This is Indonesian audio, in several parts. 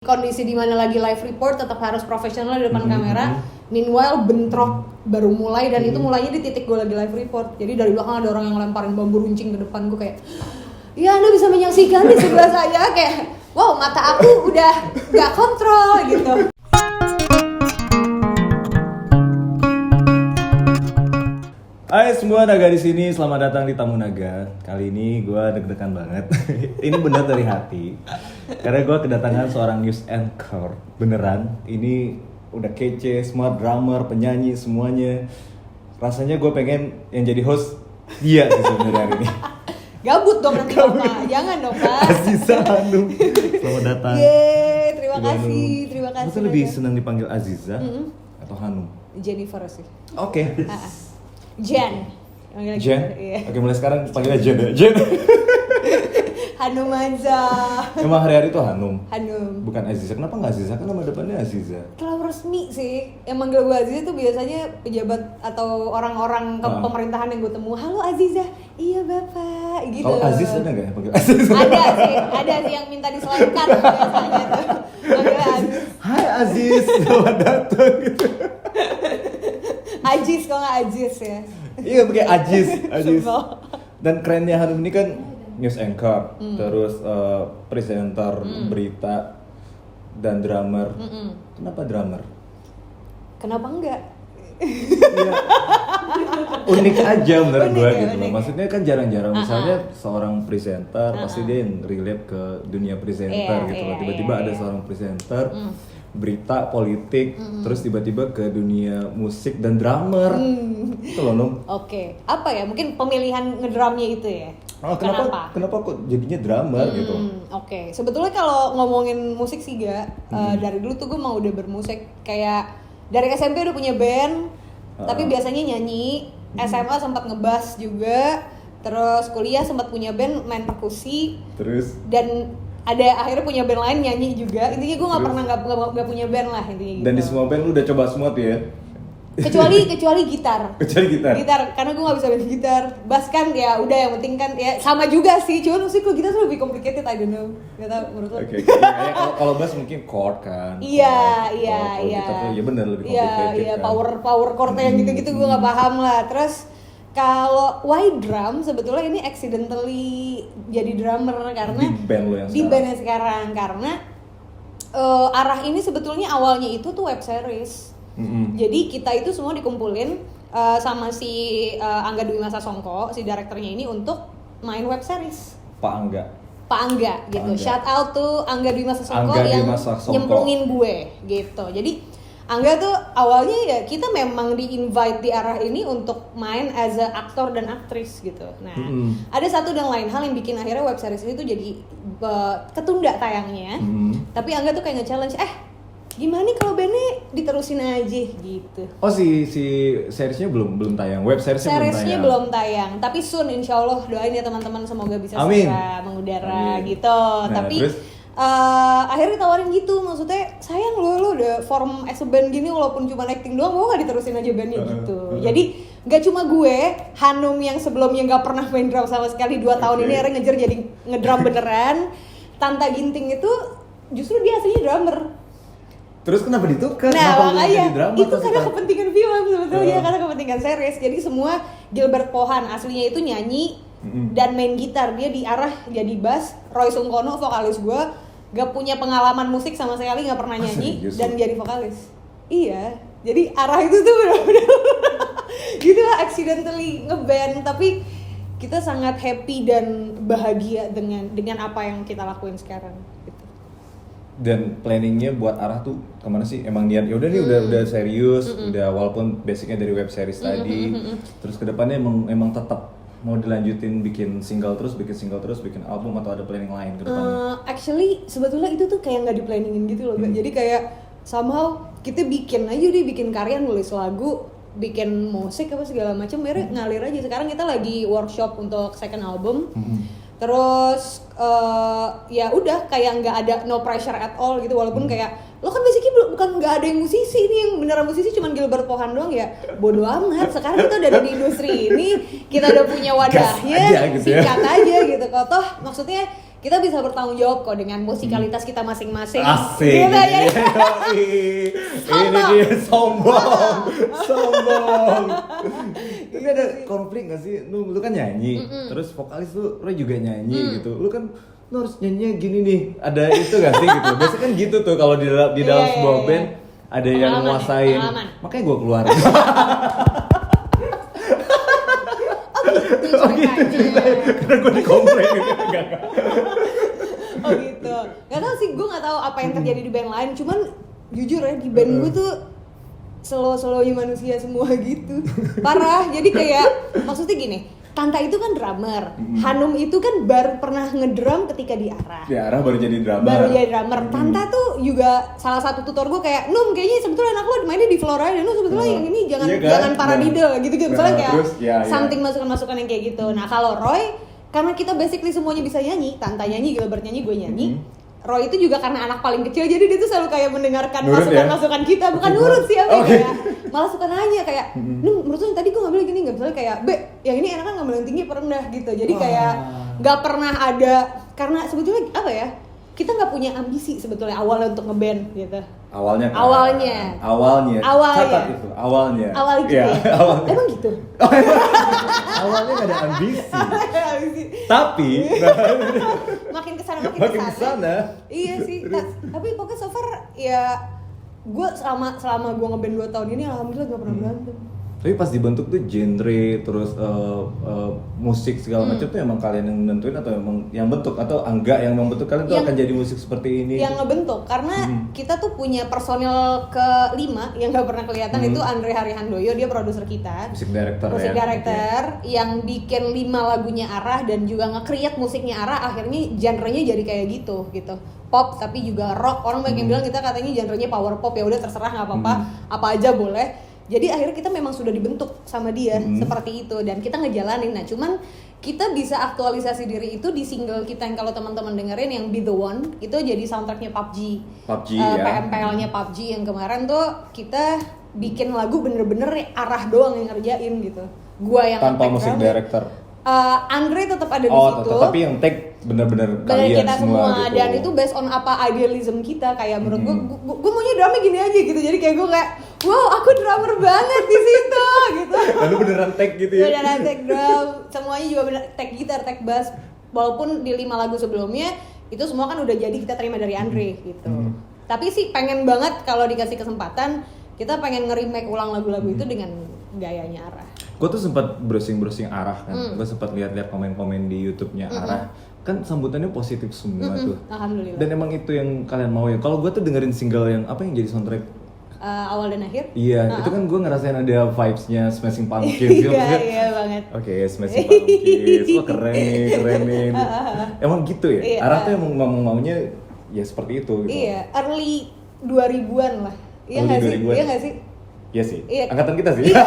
kondisi di mana lagi live report tetap harus profesional di depan kamera. Meanwhile bentrok baru mulai dan itu mulainya di titik gue lagi live report. Jadi dari belakang ada orang yang lemparin bambu runcing ke depan gue kayak, ya Anda bisa menyaksikan di sebelah saya kayak, wow mata aku udah gak kontrol gitu. Hai semua, Naga di sini. Selamat datang di Tamu Naga. Kali ini gue deg-degan banget. Ini benar dari hati. Karena gue kedatangan seorang news anchor. Beneran. Ini udah kece, semua drummer, penyanyi, semuanya. Rasanya gue pengen yang jadi host dia sih sebenarnya hari ini. Gabut dong nanti Bapak. Jangan dong Pak. Aziza Hanum. Selamat datang. Yeay, terima kasih. Terima kasih. Lu lebih senang dipanggil Aziza atau Hanum? Jennifer sih. Oke. Jen. Jen? Iya. Oke, mulai sekarang panggilnya Jen ya. Jen. Hanum aja. Emang hari-hari tuh Hanum? Hanum. Bukan Aziza. Kenapa nggak Aziza? Kan nama depannya Aziza. Terlalu resmi sih. Yang manggil gue Aziza tuh biasanya pejabat atau orang-orang pemerintahan yang gue temu. Halo Aziza. Iya Bapak. Gitu. Oh, Aziz ada nggak ya panggil Aziz? Ada sih yang minta diselengkat biasanya tuh. Manggilnya Aziz. Hai Aziz, selamat datang gitu. Aziz kok nggak Aziz ya? Iya pakai Aziz. Sebel. Dan kerennya Hanum ini kan news anchor, terus presenter berita dan drummer. Kenapa drummer? Kenapa enggak? Iya. Unik aja menurut gue ya, gitu loh. Maksudnya kan jarang-jarang misalnya seorang presenter pasti dia yang relate ke dunia presenter gitu loh. Tiba-tiba ada seorang presenter berita politik terus tiba-tiba ke dunia musik dan drummer. Itu loh Num. Oke. Apa ya? Mungkin pemilihan ngedrumnya itu ya. Oh, kenapa kok jadinya drummer gitu? Oke. Sebetulnya kalau ngomongin musik sih dari dulu tuh gue mau udah bermusik kayak dari SMP udah punya band, tapi biasanya nyanyi. SMA sempat ngebass juga, terus kuliah sempat punya band main perkusi. Terus? Dan ada akhirnya punya band lain nyanyi juga. Intinya gue nggak pernah nggak punya band lah intinya gitu. Dan di semua band lu udah coba semua tuh ya? kecuali gitar. Kecuali gitar. Gitar karena gue nggak bisa main gitar. Bass kan ya udah yang penting kan ya sama juga sih. Cuman musik kalau gitar tuh lebih complicated, I don't know. Gak tau menurut lo. Oke. Kalau bass mungkin chord kan. Iya. Gitar tuh ya benar lebih complicated. Iya, kan. power chordnya yang gitu-gitu gue nggak paham lah. Terus kalau why drum sebetulnya ini accidentally jadi drummer karena di band lo yang di band yang sekarang karena arah ini sebetulnya awalnya itu tuh web series. Jadi kita itu semua dikumpulin sama si Angga Dwi Masa Songko, si direkturnya ini untuk main web series. Pak Angga Gitu. Shout out to Angga Dwi Masa Songko yang nyemplungin gue gitu. Jadi Angga tuh awalnya ya kita memang di-invite di arah ini untuk main as a aktor dan aktris gitu. Nah, ada satu dan lain hal yang bikin akhirnya web series ini tuh jadi ketunda tayangnya. Tapi Angga tuh kayak nge-challenge, gimana nih kalau bandnya diterusin aja gitu. Oh si seriesnya belum tayang, web seriesnya belum tayang. Tapi soon insya Allah doain ya teman-teman semoga bisa segera mengudara gitu. Nah, tapi terus? Akhirnya ditawarin gitu, maksudnya sayang lo udah form as a band gini walaupun cuma acting doang, mau nggak diterusin aja bandnya gitu. Jadi nggak cuma gue, Hanum yang sebelumnya nggak pernah main drum sama sekali 2 tahun ini akhirnya ngejar jadi ngedrum beneran. Tanta Ginting itu justru dia aslinya drummer. Terus kenapa ditukar? Nah makanya itu karena kepentingan film sebetulnya, karena kepentingan series. Jadi semua Gilbert Pohan aslinya itu nyanyi dan main gitar, dia diarah jadi bass. Roy Sungkono vokalis gue gak punya pengalaman musik sama sekali, gak pernah nyanyi dan jadi vokalis. Iya, jadi arah itu tuh benar-benar gitu lah, accidentally ngeband. Tapi kita sangat happy dan bahagia dengan apa yang kita lakuin sekarang gitu. Dan planningnya buat arah tuh kemana sih? Emang niat yaudah nih udah serius, udah walaupun basicnya dari web series tadi, terus kedepannya emang tetap mau dilanjutin bikin single terus, bikin album atau ada planning lain ke depannya? Actually sebetulnya itu tuh kayak nggak di-planningin gitu loh. Jadi kayak somehow kita bikin karya, nulis lagu, bikin musik apa segala macam, akhirnya ngalir aja. Sekarang kita lagi workshop untuk second album. Terus ya udah kayak nggak ada no pressure at all gitu, walaupun kayak lo kan basically bukan nggak ada yang musisi nih, yang beneran musisi cuman Gilbert Pohan doang ya, bodo amat. Sekarang kita udah ada di industri ini, kita udah punya wadahnya, gitu ya. sikat aja gitu. Kok toh maksudnya kita bisa bertanggung jawab kok dengan musikalitas kita masing-masing. Asik. Gitu, ya. Ini dia sombong. Tapi ada konflik gak sih? Lu kan nyanyi, terus vokalis Roy juga nyanyi gitu. Lu harus nyanyinya gini nih. Ada itu gak sih gitu? Biasanya kan gitu tuh kalau di dalam sebuah band ada yang nguasain. Makanya gue keluar. Oh gitu ceritanya. Karena gue dikomplain gitu. Enggak. Oh gitu. Gak tau sih, gue gak tahu apa yang terjadi di band lain. Cuman jujur ya, di band gue tuh slow-slownya manusia semua gitu. Parah. Jadi kayak maksudnya gini, Tanta itu kan drummer, Hanum itu kan baru pernah ngedrum ketika di Arah. Di Arah baru jadi drummer. Tanta tuh juga salah satu tutor gue kayak, Num kayaknya sebetulnya anak lo mainnya di Flora dan lu sebetulnya yang ini jangan paradiddle gitu misalnya kayak terus, something masukan-masukan yang kayak gitu. Nah kalau Roy, karena kita basically semuanya bisa nyanyi, Tanta nyanyi, Gilbert nyanyi, gue nyanyi. Roy itu juga karena anak paling kecil, jadi dia tuh selalu kayak mendengarkan masukan-masukan kita, bukan nurut sih kayak malah suka nanya kayak, menurut lu tadi gue ngambil gini nggak, misalnya kayak, yang ini enak kan ngambil yang tinggi apa rendah gitu, jadi kayak nggak pernah ada, karena sebetulnya apa ya, kita nggak punya ambisi sebetulnya awalnya untuk ngeband gitu. Awalnya. Catat itu awalnya. Gitu. Awalnya. Emang gitu. Awalnya nggak ada ambisi. Tapi makin kesana. Iya sih. Tapi pokoknya so far ya gue selama gue ngeband 2 tahun ini alhamdulillah gak pernah berantem. Tapi pas dibentuk tuh genre terus musik segala macam tuh emang kalian yang nentuin atau emang yang bentuk atau enggak yang membentuk kalian tuh akan jadi musik seperti ini? Yang ngebentuk karena kita tuh punya personil ke-5 yang gak pernah kelihatan itu Andre Harihandoyo, dia produser kita. Musik director yang bikin 5 lagunya Arah dan juga nge-create musiknya Arah, akhirnya genre-nya jadi kayak gitu. Pop tapi juga rock. Orang banyak yang bilang kita katanya genre-nya power pop, ya udah terserah nggak apa-apa, apa aja boleh. Jadi akhirnya kita memang sudah dibentuk sama dia seperti itu dan kita ngejalanin. Nah cuman kita bisa aktualisasi diri itu di single kita yang kalau teman-teman dengerin yang Be The One, itu jadi soundtracknya PUBG PMPL-nya PUBG yang kemarin tuh kita bikin lagu bener-bener Arah doang yang ngerjain gitu. Gua yang tanpa musik director. Andre tetap ada di situ. Tapi yang tag benar-benar kalian kita semua gitu. Dan itu based on apa idealism kita, kayak menurut gue maunya drumnya gini aja gitu. Jadi kayak gue kayak wow, aku drummer banget di situ gitu. Lalu beneran tag gitu ya. Beneran tag drum, semuanya juga bener tag gitar, tag bass. Walaupun di 5 lagu sebelumnya itu semua kan udah jadi kita terima dari Andre gitu. Tapi sih pengen banget kalau dikasih kesempatan kita pengen nge-remake ulang lagu-lagu itu dengan gayanya Arah. Gue tuh sempat browsing Arah kan, gue sempat lihat komen-komen di YouTube-nya Arah, kan sambutannya positif semua tuh. Alhamdulillah. Dan emang itu yang kalian mau ya. Kalau gue tuh dengerin single yang apa yang jadi soundtrack Awal dan Akhir. Iya, itu kan gue ngerasain ada vibes-nya Smashing Pumpkins. Iya banget. Oke, Smashing Pumpkins, wah keren nih. Emang gitu ya? Iya. Arah tuh emang maunya ya seperti itu gitu. Iya, early 2000-an lah. Iya nggak sih? Iya nggak sih? Iya sih. Iya. Angkatan kita sih. Iya.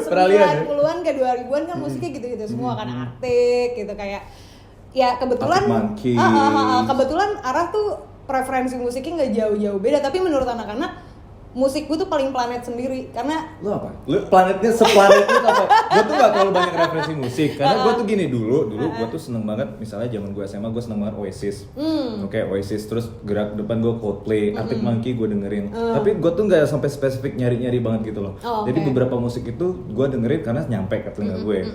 Peralihan 90-an ke 2000-an kan musiknya gitu-gitu semua kan, Arctic gitu kayak. Ya kebetulan kebetulan Arah tuh preferensi musiknya nggak jauh-jauh beda, tapi menurut anak-anak musik gue tuh paling planet sendiri karena lu apa? Lu planetnya seplanetnya apa? Gue tuh gak terlalu banyak referensi musik karena gue tuh gini dulu gue tuh seneng banget, misalnya zaman gue SMA gue seneng banget Oasis. Oke, Oasis, terus gerak depan gue Coldplay, Arctic Monkey gue dengerin. Tapi gue tuh gak sampai spesifik nyari-nyari banget gitu loh. Jadi beberapa musik itu gue dengerin karena nyampe ke telinga gue.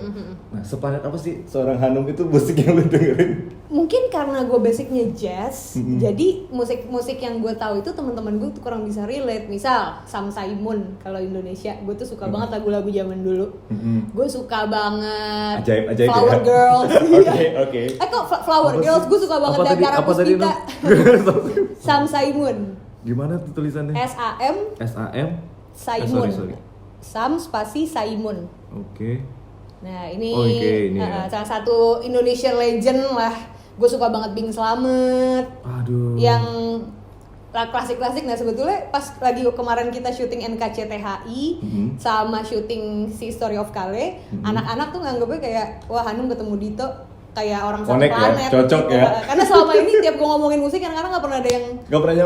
Nah, seplanet apa sih seorang Hanum itu musik yang lu dengerin? Mungkin karena gue basicnya jazz, jadi musik-musik yang gue tahu itu teman-teman gue tuh kurang bisa relate. Misal Sam Saimun kalau Indonesia, gue tuh suka banget lagu-lagu zaman dulu. Gue suka banget ajaib Flower ya? Girls. Oke. Kok Flower Girls, gue suka banget Dara Puspita. Sam Saimun. Gimana tuh tulisannya? SAM Saimun. Sorry. Sam spasi Saimun. Oke. Nah ini, ya. salah satu Indonesian legend lah. Gue suka banget Bing Slamet. Aduh. Yang klasik-klasik. Nah sebetulnya pas lagi kemarin kita syuting NKCTHI sama syuting si Story of Kale, anak-anak tuh nganggepnya kayak wah Hanum ketemu Dito kayak orang satu planet. Ya? Cocok gitu. Ya. Karena selama ini tiap gue ngomongin musik kadang-kadang nggak pernah ada yang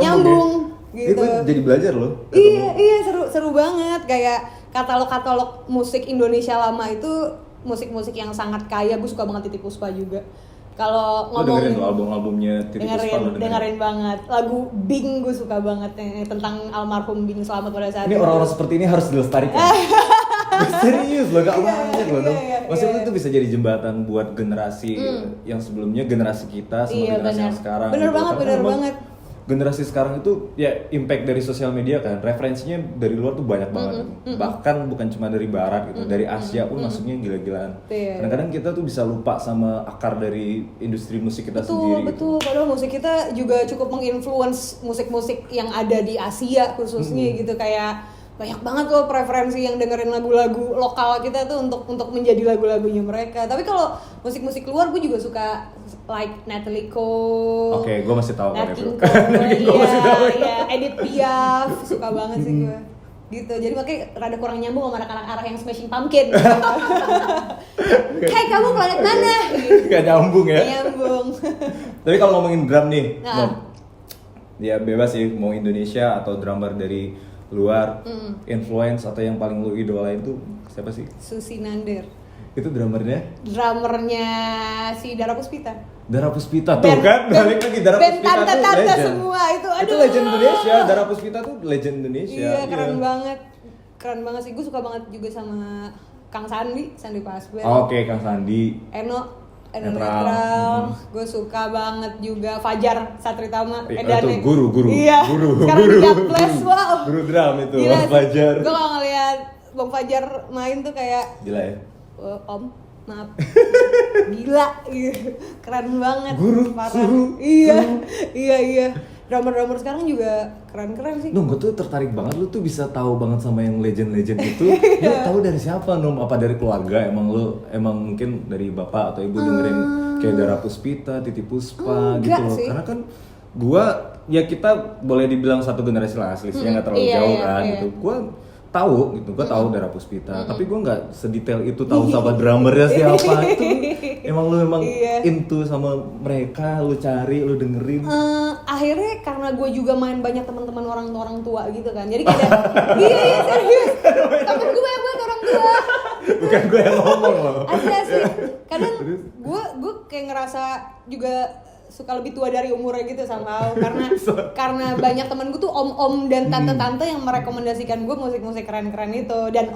nyambung. Ya? Gitu. Itu jadi belajar loh. Iya seru banget, kayak katalog musik Indonesia lama itu musik-musik yang sangat kaya. Gue suka banget Titiek Puspa juga. Kalau Lo dengerin ngomong tuh album-albumnya Titiek Puspa lo dengerin banget. Lagu Bing gue suka banget tentang almarhum Bing Slamet pada saat ini itu. orang-orang seperti ini harus dilestarikan. Serius loh, gak banyak loh. Maksudnya itu bisa jadi jembatan buat generasi yang sebelumnya, generasi kita sama generasi yang sekarang. Bener gitu. banget, Karena bener emang banget. Generasi sekarang itu ya impact dari sosial media kan, referensinya dari luar tuh banyak banget. Bahkan bukan cuma dari barat gitu, dari Asia pun masuknya gila-gilaan. Kadang-kadang kita tuh bisa lupa sama akar dari industri musik kita sendiri. Betul, padahal musik kita juga cukup menginfluence musik-musik yang ada di Asia khususnya gitu, kayak banyak banget loh preferensi yang dengerin lagu-lagu lokal kita tuh untuk menjadi lagu-lagunya mereka. Tapi kalau musik-musik luar gue juga suka, like Natalie Cole. Oke, gue masih tahu Nat King Gue masih tahu. iya, Edith Piaf, suka banget sih gue. Gitu, jadi makanya rada kurang nyambung sama anak-anak arah yang Smashing Pumpkin. Hey, kamu planet mana? Gitu. Gak nyambung ya. Gak nyambung. Tapi kalau ngomongin drum nih, Nah. ya bebas sih mau Indonesia atau drummer dari luar, influence atau yang paling lu idolain tuh siapa sih? Susi Nander. Itu drummernya Si Dara Puspita. Dara Puspita tuh kan, balik lagi Dara band Puspita tuh tante-tante legend. semua itu, aduh. Itu legend Indonesia, Dara Puspita tuh legend Indonesia. Iya, keren banget sih. Gue suka banget juga sama Kang Sandi Pasben. Oke, Kang Sandi. Eno Netral. Netral. Gue suka banget juga Fajar Satritama. Itu guru. Iya. Sekarang Guru. di Gapless, wow. Guru drum itu, Gila, Bang Fajar. Gue kalau ngeliat Bang Fajar main tuh kayak, Gila ya. Om, maaf. Gila, gitu. Keren banget. Guru, parah. suruh, Iya. Drummer drummer sekarang juga keren sih. Gue tuh tertarik banget, lu tuh bisa tahu banget sama yang legend-legend itu. Lu tahu dari siapa, Nom? Apa dari keluarga? Emang mungkin dari bapak atau ibu dengerin kayak Dara Puspita, Titiek Puspa gitu loh. Sih. Karena kan kita boleh dibilang satu generasi lah asli, nggak terlalu jauh kan gitu. Gue tahu Dara Puspita, tapi gue nggak sedetail itu tahu sama drummernya siapa. Itu emang into sama mereka, lu cari, lu dengerin. Akhirnya karena gue juga main banyak teman-teman orang tua gitu kan, jadi kayak iya serius, temen gue banyak banget orang tua. Bukan gue yang ngomong loh. Asli. Kadang gue kayak ngerasa juga suka lebih tua dari umurnya gitu sama karena banyak temen gue tuh om-om dan tante-tante yang merekomendasikan gue musik-musik keren-keren itu. Dan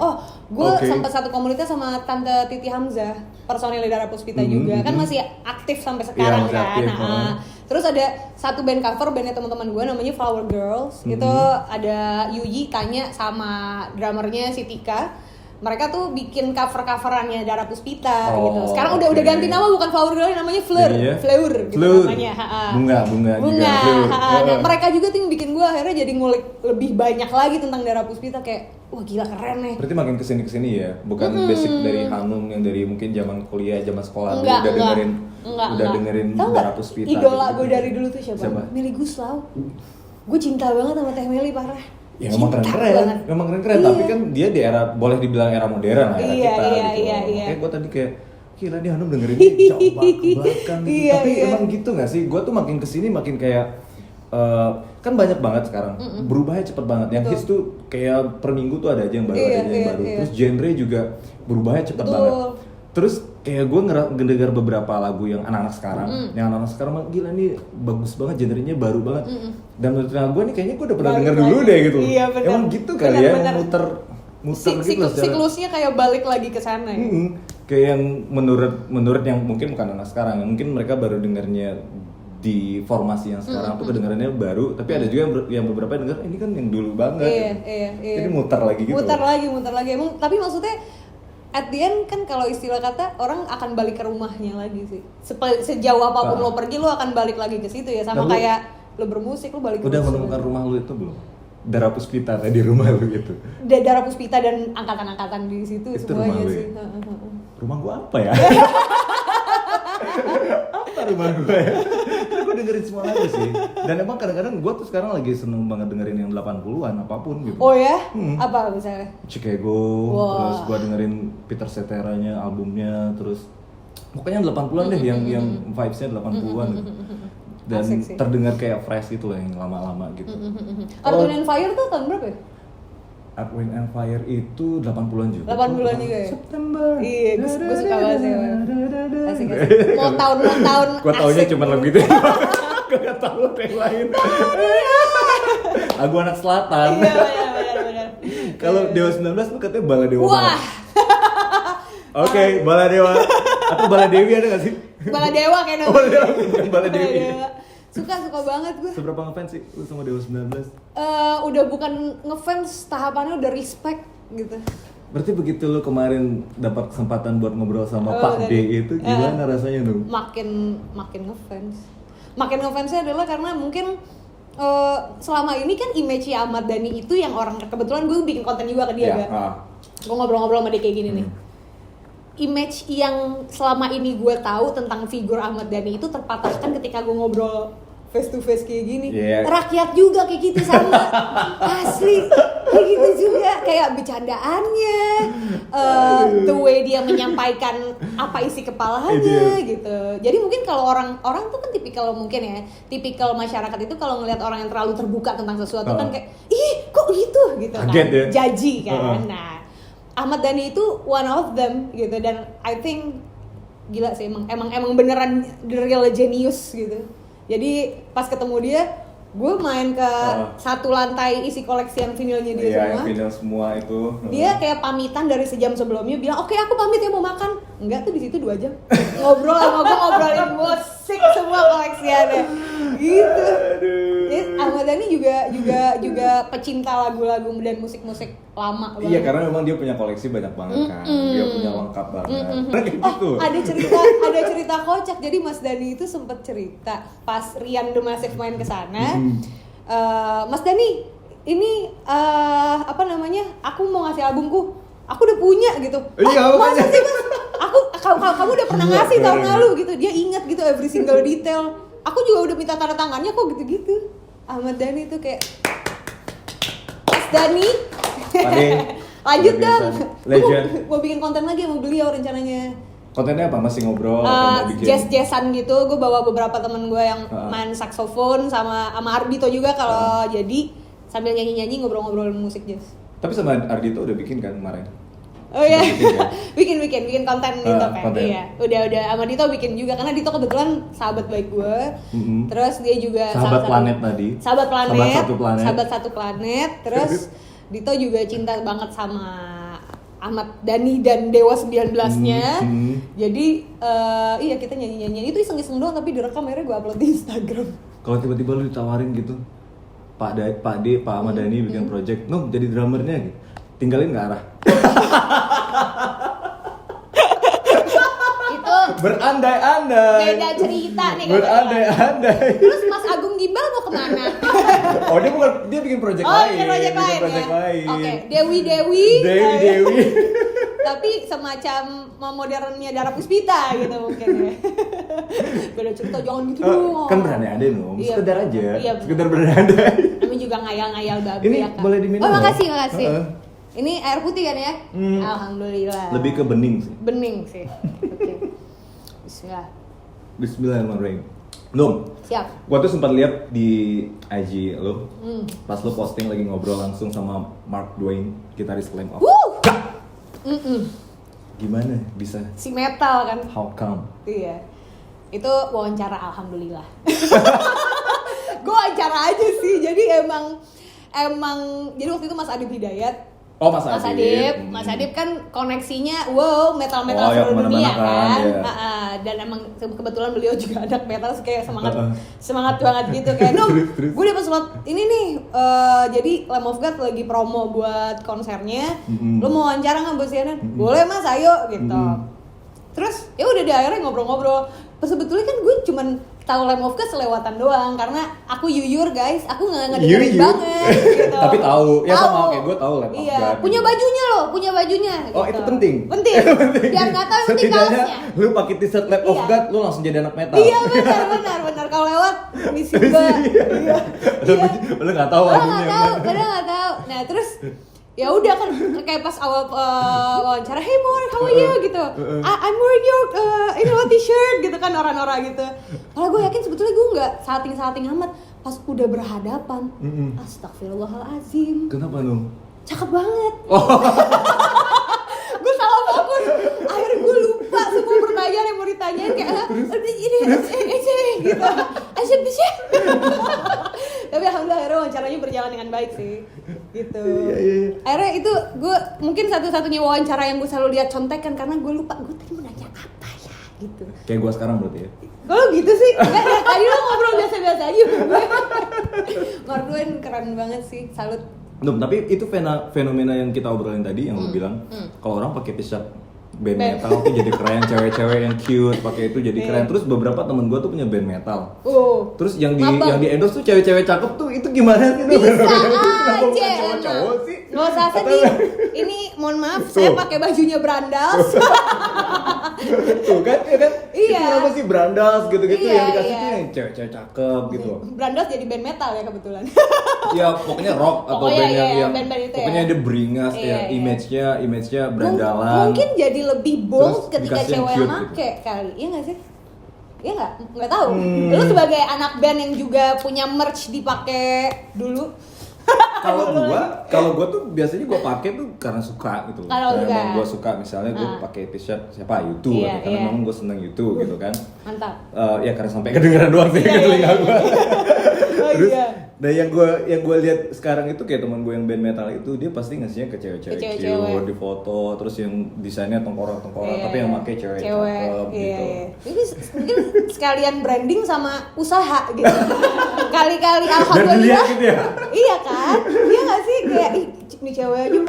gue sempat satu komunitas sama Tante Titi Hamzah, personil Dara Puspita juga kan masih aktif sampai sekarang kan. Terus ada satu band cover, bandnya teman-teman gue namanya Flower Girls. Itu ada Yuyi, Tanya sama drummernya si Tika. Mereka tuh bikin cover-coverannya Dara Puspita gitu. Sekarang udah ganti nama, bukan Flower Girl, namanya Flower gitu namanya. Bunga. Nah, mereka juga tuh yang bikin gue akhirnya jadi ngulik lebih banyak lagi tentang Dara Puspita, kayak wah gila keren nih. Berarti makin kesini ya, bukan basic dari Hanum yang dari mungkin zaman kuliah, zaman sekolah Enggak. dengerin Tahu Dara Puspita. Idola gitu. gue dari dulu tuh siapa? Meli Guslau. Gue cinta banget sama Teh Meli, parah. Ya memang keren, tapi kan dia di era, boleh dibilang era modern lah, era kita gitu. Kayak gue tadi kayak gila nih Hanum dengerin jauh banget ke belakang gitu. Tapi emang gitu nggak sih? Gue tuh makin kesini makin kayak kan banyak banget sekarang, berubahnya cepet banget. Yang hits tuh kayak per minggu tuh ada aja yang baru, Terus genre juga berubahnya cepet banget. Terus kayak gue ngedengar beberapa lagu yang anak-anak sekarang, yang anak-anak sekarang gila nih bagus banget, genrenya baru banget. Dan menurut gue nih kayaknya gue udah pernah denger dulu deh gitu. Iya, bener. Emang gitu kali ya, muter gitu loh. Siklusnya kayak balik lagi ke sana ya. Kayak yang menurut yang mungkin bukan anak sekarang, mungkin mereka baru dengernya di formasi yang sekarang tuh kedengarannya baru, tapi ada juga yang beberapa yang denger ini kan yang dulu banget. Iya. Jadi muter lagi gitu. Muter lagi. Emang tapi maksudnya at the end kan kalau istilah kata orang akan balik ke rumahnya lagi sih. Sejauh apapun lo pergi lo akan balik lagi ke situ ya, sama kayak lo bermusik lo balik ke udah menemukan rumah lo itu belum? Dara Puspita di rumah lo gitu. Dara Puspita dan angkatan-angkatan di situ itu semuanya rumah sih. Rumah gua apa ya? Apa rumah gua ya? Karena gua dengerin semua lagu sih. Dan emang kadang-kadang gua tuh sekarang lagi seneng banget dengerin yang 80-an apapun gitu. Oh ya? Apa misalnya? Chicago, terus gua dengerin Peter Cetera-nya, albumnya, terus pokoknya 80-an deh yang vibes-nya 80-an gitu. Dan terdengar kayak fresh gitu lah yang lama-lama gitu. Earth, Wind & Fire tuh tahun berapa ya? Earth, Wind and Fire itu 80-an juga. 80-an juga ya? September. Iya, gue suka banget sih. Asik-asik. Mau tahun. Gue taunya cuma lagu itu. Gue gak tau yang lain. Lagu anak selatan. Iya, benar. Kalau Dewa 19 lu katanya Bala Dewa. Wah. Oke, Bala Dewa. Atau Bala Dewi ada gak sih? Bala Dewa kayak Oh, Bala Dewi. Suka banget gue. Seberapa ngefans sih lu sama Dewa 19? Udah bukan ngefans, tahapannya udah respect gitu. Berarti begitu lu kemarin dapat kesempatan buat ngobrol sama Pak D itu gimana rasanya dong? Makin ngefans. Makin ngefansnya adalah karena mungkin selama ini kan image Ahmad Dhani itu yang orang, kebetulan gue bikin konten juga ke dia gue ngobrol-ngobrol sama dia kayak gini nih. Image yang selama ini gue tahu tentang figur Ahmad Dhani itu terpatahkan ketika gue ngobrol face to face kayak gini. Rakyat juga kayak gitu sama. Asli kayak gitu juga, kayak bercandaannya, the way dia menyampaikan apa isi kepalanya gitu. Jadi mungkin kalau orang tuh kan tipikal masyarakat itu kalau ngelihat orang yang terlalu terbuka tentang sesuatu kan kayak ih kok gitu kan. Judgy kan. Nah, Ahmad Dhani itu one of them gitu, dan I think gila sih, emang beneran the real genius gitu. Jadi pas ketemu dia, gue main ke satu lantai isi koleksian vinilnya dia semua. Iya, vinil semua itu. Dia kayak pamitan dari sejam sebelumnya, bilang oke, aku pamit ya mau makan. Enggak tuh di situ 2 jam. Ngobrol sama gue, ngobrolin musik semua koleksiannya. Gitu. Ahmad Dhani juga pecinta lagu-lagu dan musik-musik lama banget. Iya, karena memang dia punya koleksi banyak banget kan. Dia punya lengkap banget. Gitu. Ada cerita kocak. Jadi Mas Dhani itu sempat cerita pas Rian The Massive main ke sana. Mas Dhani, ini aku mau ngasih albumku. Aku udah punya gitu. Iya, masa sih Mas? Kamu udah pernah ngasih tahun lalu gitu. Dia ingat gitu every single detail. Aku juga udah minta tanda tangannya kok gitu-gitu. Ahmad Dhani itu kayak Mas Dhani. Lanjut dong. Gue bikin konten lagi sama beliau rencananya. Kontennya apa? Masih ngobrol? Jazz-jazzan gitu. Gue bawa beberapa temen gue yang main saksofon sama Ardito juga kalau jadi sambil nyanyi-nyanyi ngobrol-ngobrol musik jazz. Tapi sama Ardito udah bikin kan kemarin? Oh iya, bikin konten Dito kan. Iya, udah sama Dito bikin juga karena Dito kebetulan sahabat baik gue. Terus dia juga sahabat planet tadi. Sahabat satu planet. Terus Dito juga cinta banget sama Ahmad Dhani dan Dewa 19-nya. Jadi iya kita nyanyi-nyanyi itu iseng-iseng doang tapi direkam akhirnya gue upload di Instagram. Kalau tiba-tiba lu ditawarin gitu, Pak Ahmad Dhani bikin project, jadi drummernya gitu. Tinggalin nggak arah? Itu berandai-andai. Beda cerita nih. Berandai-andai. Terus Mas Agung Gimbal mau kemana? Dia bikin project lain. Project lain. Oke, Dewi. Tapi semacam modernnya Dara Puspita gitu mungkin ya. Beda cerita, jangan gitu dong. Kan berandai-andai dong, sekedar aja. Iya, sekedar berandai. Kami juga ngayal-ngayal babi ini ya kan. Boleh diminum. Oh makasih. Ini air putih kan ya? Alhamdulillah. Lebih ke bening sih. Oke. Bismillahirrahmanirrahim. Nom. Siap. Gua tuh sempat lihat di IG lo, pas lo posting lagi ngobrol langsung sama Mark Dwayne, gitaris Clam of. Gimana bisa? Si metal kan? How come? Iya. Itu wawancara alhamdulillah. Gue wawancara aja sih. Jadi emang jadi waktu itu Mas Adib Hidayat. Oh Mas Adib. Mas Adib kan koneksinya metal seluruh dunia kan. Dan emang kebetulan beliau juga anak metal kayak semangat banget gitu kayak gue dapet slot ini nih. Jadi Lamb of God lagi promo buat konsernya. Lo mau wawancara nggak buat CNN? Boleh Mas, ayo gitu. Terus ya udah deh akhirnya ngobrol-ngobrol. Sebetulnya kan gue cuman tahu Lamb of God selewatan doang karena aku yuyur guys, aku nggak dengerin banget gitu. Tapi tahu, ya sama kayak gue tahu Lamb of God. Punya bajunya Oh gitu. Itu penting. Biar nggak tahu penting kaosnya. Lu pakai t-shirt Lamb of God, lu langsung jadi anak metal. Iya benar. Kalau lewat misi gue. Lu nggak tahu bajunya. Nggak tahu. Nah terus ya udah kan kayak pas awal wawancara, hey Mark, how are you gitu. I'm wearing your t-shirt gitu kan orang-orang gitu. Kalau gue yakin sebetulnya gue nggak salting amat pas udah berhadapan. Astagfirullahalazim. Kenapa dong? cakep banget. Oh. Gue salah fokus, akhirnya gue lupa semua pertanyaan yang mau ditanyain kayak ini gitu, asyik bisa. Tapi alhamdulillah akhirnya wawancaranya berjalan dengan baik sih, gitu. Iya. Akhirnya itu gue mungkin satu-satunya wawancara yang gue selalu lihat contekan karena gue lupa gue tadi mau nanya apa ya, gitu. Kayak gue sekarang berarti ya. Kalau gitu sih, enggak ya, tadi lo ngobrol biasa-biasa aja. Marduan keren banget sih, salut. Tapi itu fenomena yang kita obrolin tadi yang lu bilang kalau orang pakai t-shirt band metal tuh jadi keren, cewek-cewek yang cute pakai itu jadi keren. Terus beberapa temen gue tuh punya band metal. Terus yang di endorse tuh cewek-cewek cakep tuh itu gimana sih? Bisa aja. Cowok-cowok sih. Nggak usah sedih. Ini mohon maaf, saya pakai bajunya Brandas. Tuh kan, ya kan? Iya. Itu kenapa sih Brandas gitu-gitu Iya, yang dikasih iya. tuh yang cewek-cewek cakep gitu. Brandas jadi band metal ya kebetulan. Ya pokoknya rock atau Pokoknya band iya, yang band-band itu pokoknya ya. dia beringas Iya, ya, iya. image-nya brandalan. Mungkin jadi lebih bold Terus ketika dikasih yang cewek yang cute make kali. Iya nggak sih? Iya nggak tahu. Lu sebagai anak band yang juga punya merch dipakai dulu. Kalau gua tuh biasanya gua pakai tuh karena suka gitu. Kalau Karena suka. emang gua suka misalnya gua pakai t-shirt siapa YouTube Iya, karena iya. memang gua seneng YouTube gitu kan. Mantap. Ya karena sampai kedengeran doang sih ke telinga gua. Oh, Terus iya. nah yang gue lihat sekarang itu kayak teman gue yang band metal itu dia pasti ngasihnya ke cewek-cewek Ke cewek-cewek. cute di foto, terus yang desainnya tengkorak-tengkorak Iya. tapi yang pakai cewek cakep gitu. Iya. Ini mungkin sekalian branding sama usaha gitu. Kali-kali Dan alhamdulillah. dilihat gitu ya. Iya kan? Iya nggak sih kayak ih, nih cewek aja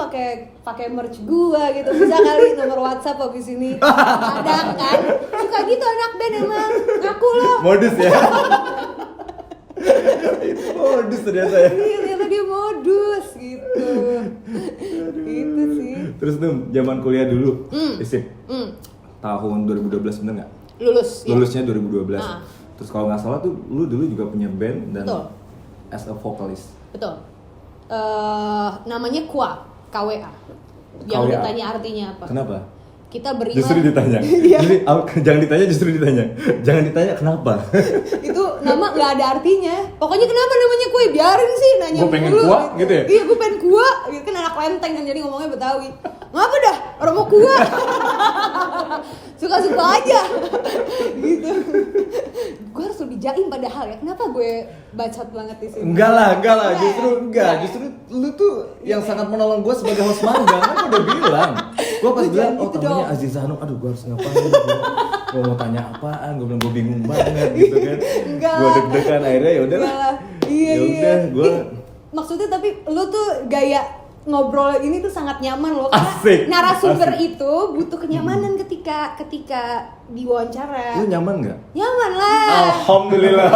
pakai merch gua gitu. Bisa kali nomor WhatsApp habis ini. Kadang kan suka gitu anak band emang. Ngaku loh. Modus ya. Itu modus ternyata ya. Iya, ternyata dia modus gitu. Gitu sih. Terus tuh zaman kuliah dulu, isip Hmm. tahun 2012 bener nggak? Lulus. ya? Lulusnya 2012. Ah. Terus kalau nggak salah tuh lu dulu juga punya band dan Betul. as a vocalist. Betul. Namanya KWA, KWA. Jangan KWA. ditanya artinya apa. Kenapa? Kita berlima. Justru ditanya. Iya. Jadi jangan ditanya, justru ditanya. Jangan ditanya kenapa. Itu nama nggak ada artinya. Pokoknya kenapa namanya kue, biarin sih nanya Gua pengen mulu, kuah, gitu ya? Iya, gue pengen kuah. Gitu kan anak lenteng kan, jadi ngomongnya Betawi. Ngapa dah? Orang mau kuah. Suka-suka aja. Gitu. Gue harus lebih jaim padahal ya. Kenapa gue bacot banget di sini? Enggak lah, justru Enggak. Justru lu tuh yang sangat menolong gue sebagai host magang, kan udah bilang. Gue pas Lu bilang, jangan oh gitu namanya dong. Aziza Hanum, aduh gue harus ngapain, gue mau tanya apaan, gue bilang gue bingung banget gitu kan. Enggak Gue lah. deg-degan akhirnya ya udah Enggak lah. Iya, ya iya. udah gue Ih, maksudnya tapi lu tuh gaya ngobrol ini tuh sangat nyaman loh, karena Asik, narasumber asik. itu butuh kenyamanan ketika diwawancara. lu nyaman nggak? Nyaman lah. Alhamdulillah.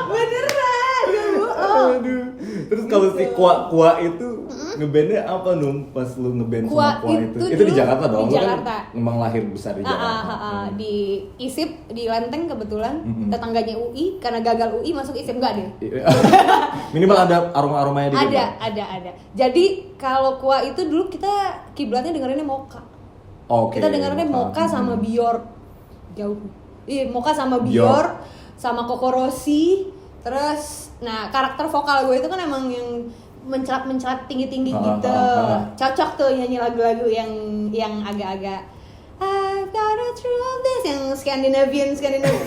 Beneran, gak bohong. Aduh. Terus kalau si Kuah itu ngebandnya apa Num? Pas lu ngeband sama Kuah Kuah itu? itu Itu di dulu Jakarta dong? di Lu kan Jakarta. memang lahir besar di Jakarta. Di ISIP di Lenteng kebetulan, Mm-mm. tetangganya UI, karena gagal UI masuk ISIP enggak deh. Minimal ada aroma-aromanya dikit. Ada. Jadi kalau Kuah itu dulu kita kiblatnya dengerinnya Moka. Oke. Kita dengerinnya Moka sama Bjork. Jauh. Iya, Moka sama Bjork, sama Kokorosi. Terus, nah karakter vokal gue itu kan emang yang mencelat tinggi-tinggi gitu. Cocok tuh nyanyi lagu-lagu yang agak-agak I've got a truth this, yang Scandinavian,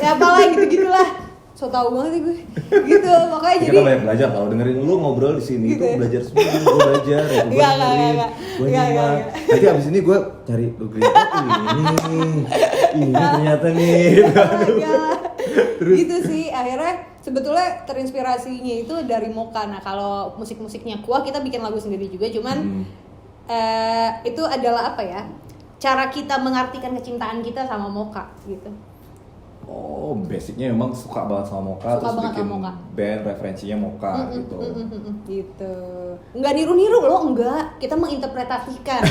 apalah gitu-gitulah. So tau banget sih gue. Gitu, makanya Kita jadi banyak belajar kalau dengerin lu ngobrol di sini Gitu itu ya? belajar semua, gue belajar ya, gue Enggak, dengerin, enggak. gue Enggak, nyimak. enggak. Nanti abis ini gue cari lu ini ternyata nih. ya. Gitu sih, akhirnya sebetulnya terinspirasinya itu dari Moka. Nah kalau musik-musiknya Kuah kita bikin lagu sendiri juga, cuman itu adalah apa ya, cara kita mengartikan kecintaan kita sama Moka gitu. Oh, basicnya memang suka banget sama Moka, Suka terus banget bikin sama Moka. band referensinya Moka gitu. Gitu. Nggak niru-niru loh, enggak. Kita menginterpretasikan.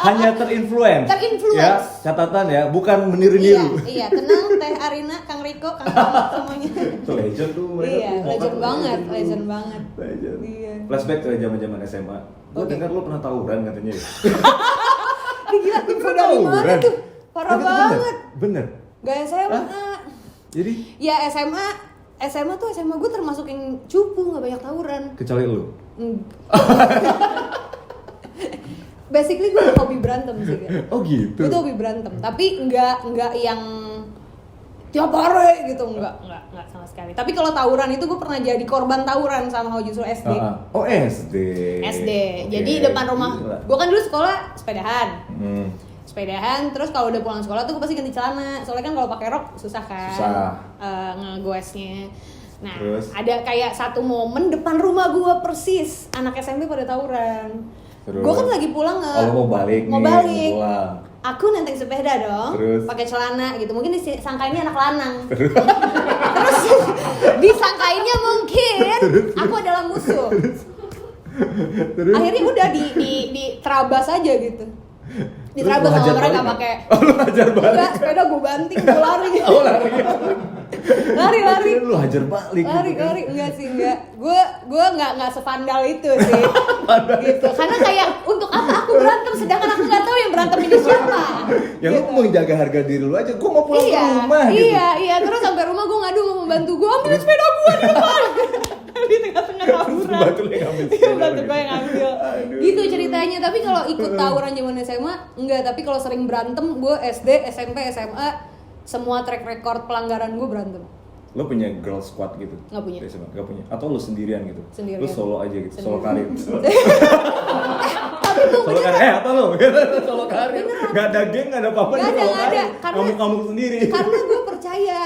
Hanya terinfluence. Terinfluence. Ya, catatan ya, bukan meniru-niru. Iya, tenang Teh Arina, Kang Riko, Kang Tomat semuanya. Itu legend tuh mereka Iya, tuh, Moka legend tuh banget, tuh. legend banget. Legend. Iya. Flashback ke zaman-zaman SMA. Gue Oke. dengar lu pernah tawuran katanya ya. Ini gila, info dari mana Tawuran. tuh? Parah Tapi itu banget. Bener. Gak SMA. Jadi Ya SMA SMA gue termasuk yang cupu, nggak banyak tawuran. Kecuali lu. Basically gue hobi berantem sih kan. Oh gitu. Itu hobi berantem, tapi nggak yang tiap hari gitu, nggak sama sekali. Tapi kalau tawuran itu gue pernah jadi korban tawuran sama justru SD. Oh SD. SD. Okay. Jadi depan rumah. Gue kan dulu sekolah sepedahan. Sepedahan, terus kalau udah pulang sekolah tuh gue pasti ganti celana. Soalnya kan kalau pakai rok susah kan. Ngegoesnya. Nah, terus ada kayak satu momen depan rumah gue persis anak SMP pada tawuran. Gue kan lagi pulang mau balik. Pulang. Aku nenteng sepeda dong, pakai celana gitu. Mungkin disangkainnya anak lanang. Terus disangkainnya mungkin aku adalah musuh. Akhirnya udah di terabas aja gitu. Diterabas sama mereka pakai. Lu hajar balik. Enggak, sepeda gue banting, gue lari. Lari. Lu hajar balik. Lari. Enggak sih, enggak. Gue enggak sevandal itu sih. Gitu. Karena kayak untuk apa aku berantem sedangkan aku enggak tahu yang berantem ini siapa. Ya gitu. lu mau jaga harga diri lu aja. Gue mau pulang ke rumah gitu. Iya. Terus sampai rumah gue ngadu mau membantu gue ambil sepeda gue di depan. Di tengah-tengah tawuran. Bantu gue yang ngambil. Gitu ceritanya. Tapi kalau ikut tawuran zaman SMA enggak, tapi kalau sering berantem gue SD, SMP, SMA semua track record pelanggaran gue berantem. Lo punya girl squad gitu? Nggak punya. Nggak punya? Atau lo sendirian gitu? Sendirian. Lo solo aja gitu? Solo karir? Tapi tuh solo karir? Apa lo? Solo karir? Nggak ada geng, nggak ada apa-apa? Nggak ada. Kamu sendiri. Karena gue percaya,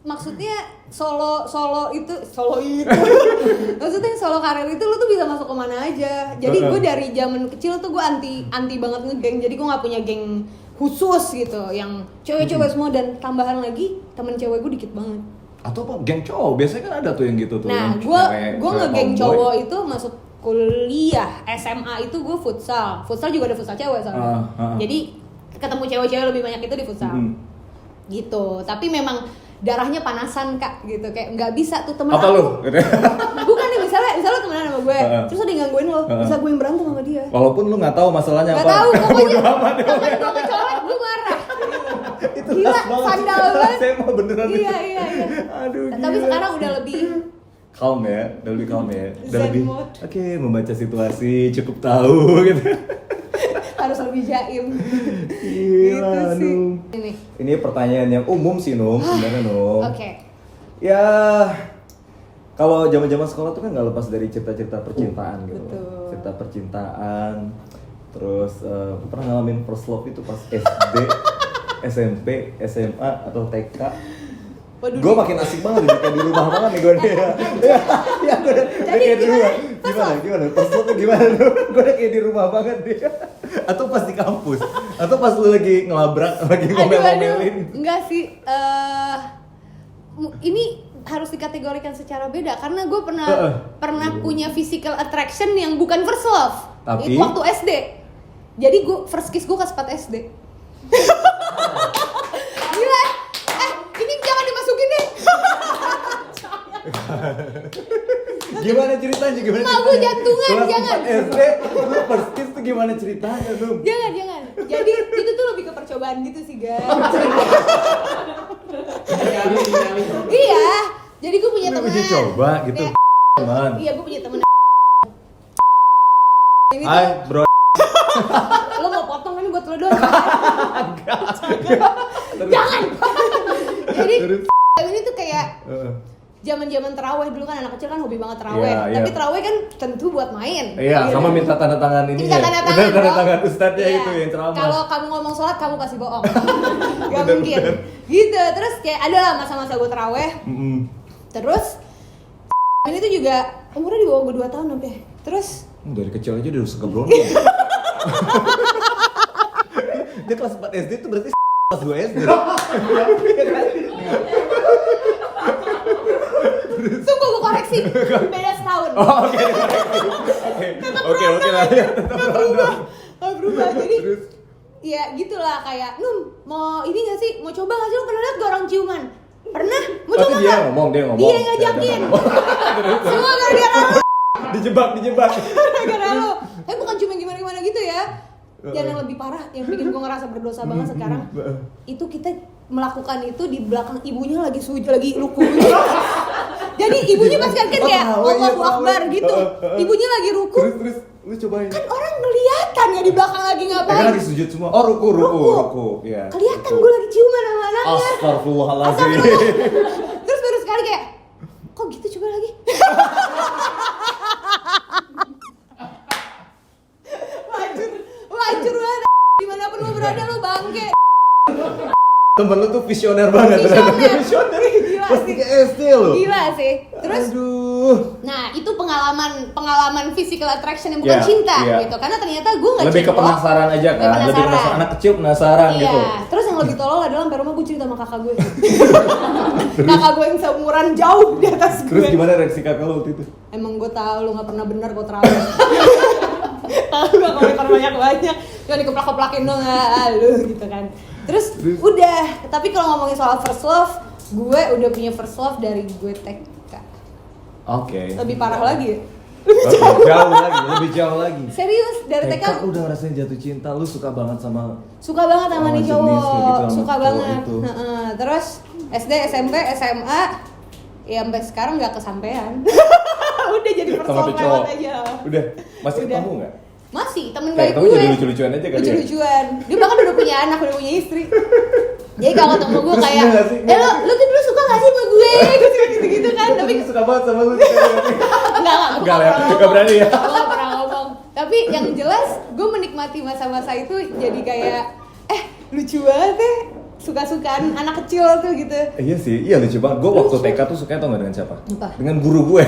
maksudnya solo itu maksudnya solo karir itu lo tuh bisa masuk kemana aja. Jadi gue dari zaman kecil tuh gue anti banget ngegeng. Jadi gue nggak punya geng khusus gitu yang cewek-cewek semua, dan tambahan lagi temen cewek gue dikit banget. Atau apa geng cowok? Biasanya kan ada tuh yang gitu tuh. Nah, gue ngegeng cowok itu masuk kuliah SMA itu gue futsal juga ada futsal cewek soalnya. Jadi ketemu cewek-cewek lebih banyak itu di futsal. Gitu. Tapi memang darahnya panasan kak gitu, kayak nggak bisa tuh temen apa aku. Lu? Bukan nih, misalnya lo temenan sama gue, terus ada yang gangguin lo, bisa gue yang berantem sama dia. Walaupun lu nggak tahu masalahnya apa. Nggak tahu, pokoknya temen gue kecolek, gue marah. Itu gila, sandal banget. Saya mau beneran. Iya. Aduh. Tapi sekarang udah lebih calm ya, udah Zen lebih mode. Oke, membaca situasi, cukup tahu gitu. Harus lebih jaim. Gila, gitu sih. Ini pertanyaan yang umum sih, Num. Sebenarnya, Num. Oke. Ya, kalau zaman-zaman sekolah tuh kan nggak lepas dari cerita-cerita percintaan gitu. Betul. Cerita percintaan. Terus pernah ngalamin first love itu pas SD, SMP, SMA atau TK. Gue makin asik banget nih, kayak di rumah banget nih gue nih. Ya, gue udah kayak di rumah. Gimana? First love tuh gimana tuh? Gue udah kayak di rumah banget nih. Atau pas di kampus, atau pas lu lagi ngelabrak, lagi ngomel-ngomelin. Enggak sih, ini harus dikategorikan secara beda karena gue pernah punya physical attraction yang bukan first love. Tapi waktu SD. Jadi gue first kiss gue kelas 4 SD. Gila. Ini jangan dimasukin deh. Gimana ceritanya? Mabuk jantungan, jangan. SD, lu first kiss tuh gimana ceritanya tuh? Jangan. Jadi itu tuh lebih ke percobaan gitu sih, guys. Iya. Jadi gue punya teman. Uji coba gitu. Teman. Iya, gue punya teman. Hai, bro. Lo mau potong ini buat lo doang? Jangan. Jadi ini tuh kayak zaman-zaman terawih dulu kan, anak kecil kan hobi banget terawih. Tapi terawih kan tentu buat main. Iya, sama minta tanda tangan ini. Minta tanda tangan ustadznya itu yang ceramah. Kalau kamu ngomong sholat kamu pasti bohong. Gak mungkin. Gitu. Terus kayak ada lah masa-masa gue terawih. Terus ini tuh juga umurnya di bawah gue 2 tahun sampai. Terus dari kecil aja udah suka brownie. Dia kelas 4 SD tuh berarti kelas 2 SD. Tunggu gue koreksi, beda setahun. Oke lah. Gak berubah. Jadi ya gitulah, kayak mau ini gak sih, mau coba gak sih, lo pernah liat gak orang ciuman? Pernah? Mau coba dia gak? ngomong. Dia ngajakin. Semua gara-gara lo. Dijebak. Gara-gara lo. Tapi bukan cuma gimana-gimana gitu ya. Dan yang lebih parah, yang bikin gue ngerasa berdosa banget sekarang, itu kita melakukan itu di belakang ibunya lagi ruku. Jadi ibunya pas kan kayak Allahu Akbar gitu. Ibunya lagi ruku. Terus lu cobain. Kan orang ngeliatan ya di belakang lagi ngapain. Kan lagi sujud semua. Oh, ruku. Ya. Kelihatan gue lagi ciuman sama anaknya. Astagfirullahaladzim. Terus baru sekali kayak, kok gitu coba lagi. Wajur banget. Dimanapun lo berada lo bangke. Temen lu tuh visioner banget. Visioner. Gila sih. SD lo. Gila sih. Terus, nah itu pengalaman physical attraction yang bukan cinta gitu. Karena ternyata gue nggak lebih ke penasaran aja kan. Lebih penasaran. Anak kecil penasaran iya. gitu. Terus yang lebih tolol adalah sampai rumah gue cerita sama kakak gue. Kakak gue yang seumuran jauh di atas gue. Terus gimana reaksi kakak lo waktu itu? Emang gue tahu lu nggak pernah benar kok trauma. Tahu gak komentar banyak cuma dikeplak-keplakin dong lu gitu kan. Terus udah, tapi kalau ngomongin soal first love, gue udah punya first love dari gue TK. Oke. Lebih parah lagi ya? Lebih jauh lagi. Serius, dari TK lu udah ngerasain jatuh cinta, lu suka banget sama nih cowok, gitu, suka banget. Itu. Terus SD, SMP, SMA, ya sampai sekarang nggak kesampean. Udah jadi first love lewat aja. Udah, masih ketemu nggak? Masih, temen baik gue. Jadi lucu-lucuan aja kali. Lucu-lucuan. Dia bahkan udah punya anak, udah punya istri. Jadi kalau ketemu gue kayak, lu tuh dulu suka gak sih sama gue? Gitu-gitu kan. Tapi suka banget sama lu. Enggak berani ya. Gue gak pernah ngomong. Tapi yang jelas, gue menikmati masa-masa itu jadi kayak, lucu banget ya. Suka-sukaan anak kecil tuh gitu. Iya sih, iya lucu banget. Gue waktu TK tuh sukanya tau gak dengan siapa? Apa? Dengan guru gue.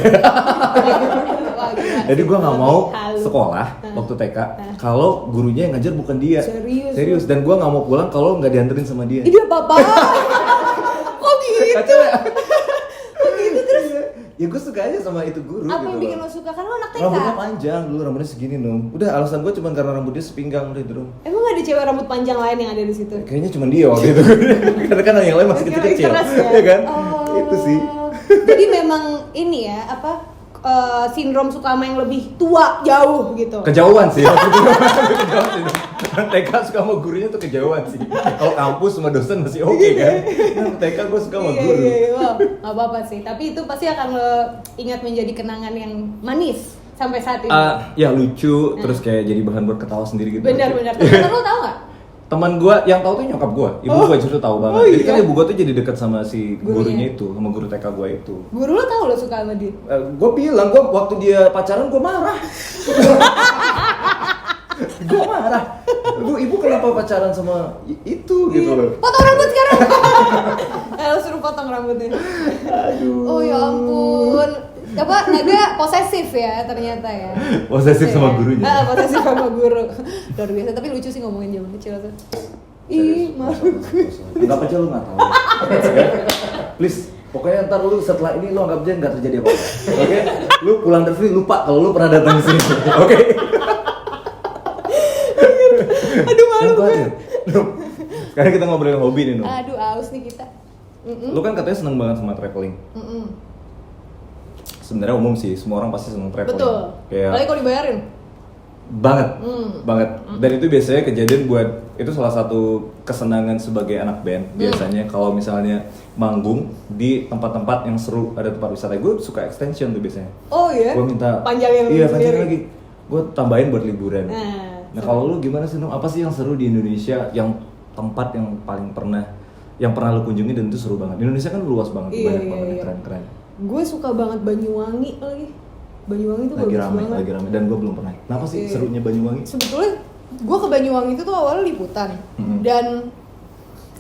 Wah, jadi gue nggak mau sekolah waktu TK kalau gurunya yang ngajar bukan dia. Serius. Dan gue nggak mau pulang kalau nggak dianterin sama dia. Dia apa? Kok gitu? Kacau ya? Kok gitu terus? Ya gue suka aja sama itu guru. Apa yang gitu bikin loh. lo suka? Karena lo anak TK. Rambutnya panjang dulu, rambutnya segini dong. Udah alasan gue cuma karena rambutnya sepinggang udah itu dong. Emang gak ada cewek rambut panjang lain yang ada di situ? Kayaknya cuma dia waktu itu. Karena kan yang lain masih kecil-kecil. Ya kan? Itu sih. Jadi memang ini ya, sindrom suka sama yang lebih tua jauh gitu. Kejauhan sih. TK suka sama gurunya tuh kejauhan sih. Kalau kampus sama dosen masih oke kan. TK gue suka sama guru. Iya. Gak apa-apa sih. Tapi itu pasti akan lo ingat menjadi kenangan yang manis sampai saat ini. Ya lucu, terus kayak jadi bahan buat ketawa sendiri gitu. Benar-benar. Temen lo tau gak? Teman gue yang tahu tuh nyokap gue, ibu gue justru tahu banget. Jadi kan ibu gue tuh jadi dekat sama si gurunya itu, sama guru TK gue itu. Guru lo tahu lo suka sama dia? Gue bilang, gue waktu dia pacaran gue marah. Gue marah. Ibu kenapa pacaran sama itu gitu loh? Potong rambut sekarang. Lo suruh potong rambutnya. Aduh. Oh ya ampun. Coba Naga posesif ya ternyata ya. Posesif sama gurunya. Posesif sama guru. Luar biasa, tapi lucu sih ngomongin zaman kecil tuh. Ih, maaf. Anggap aja lu nggak tahu. Please, pokoknya ntar lu setelah ini lu anggap aja nggak terjadi apa-apa. Oke? Lu pulang dari sini lupa kalau lu pernah datang ke sini. Oke? Aduh malu gue. Sekarang kita ngobrolin hobi nih, Nung. Aduh, aus nih kita. Lu kan katanya seneng banget sama traveling. Sebenarnya umum sih, semua orang pasti seneng traveling. Betul. Kayak Apalagi kalau dibayarin. banget. Dan itu biasanya kejadian buat itu salah satu kesenangan sebagai anak band. Biasanya kalau misalnya manggung di tempat-tempat yang seru, ada tempat wisata, gue suka extension tuh biasanya. Oh iya? Gue minta panjangin lagi. Gue tambahin buat liburan. Nah kalau lu gimana sih, Nung? Apa sih yang seru di Indonesia, yang tempat yang paling pernah lu kunjungi dan itu seru banget? Indonesia kan luas banget, banyak banget yang keren-keren. Gue suka banget Banyuwangi lagi. Banyuwangi tuh bagus banget. Lagi rame dan gue belum pernah. Kenapa sih serunya Banyuwangi? Sebetulnya gue ke Banyuwangi itu tuh awalnya liputan. Dan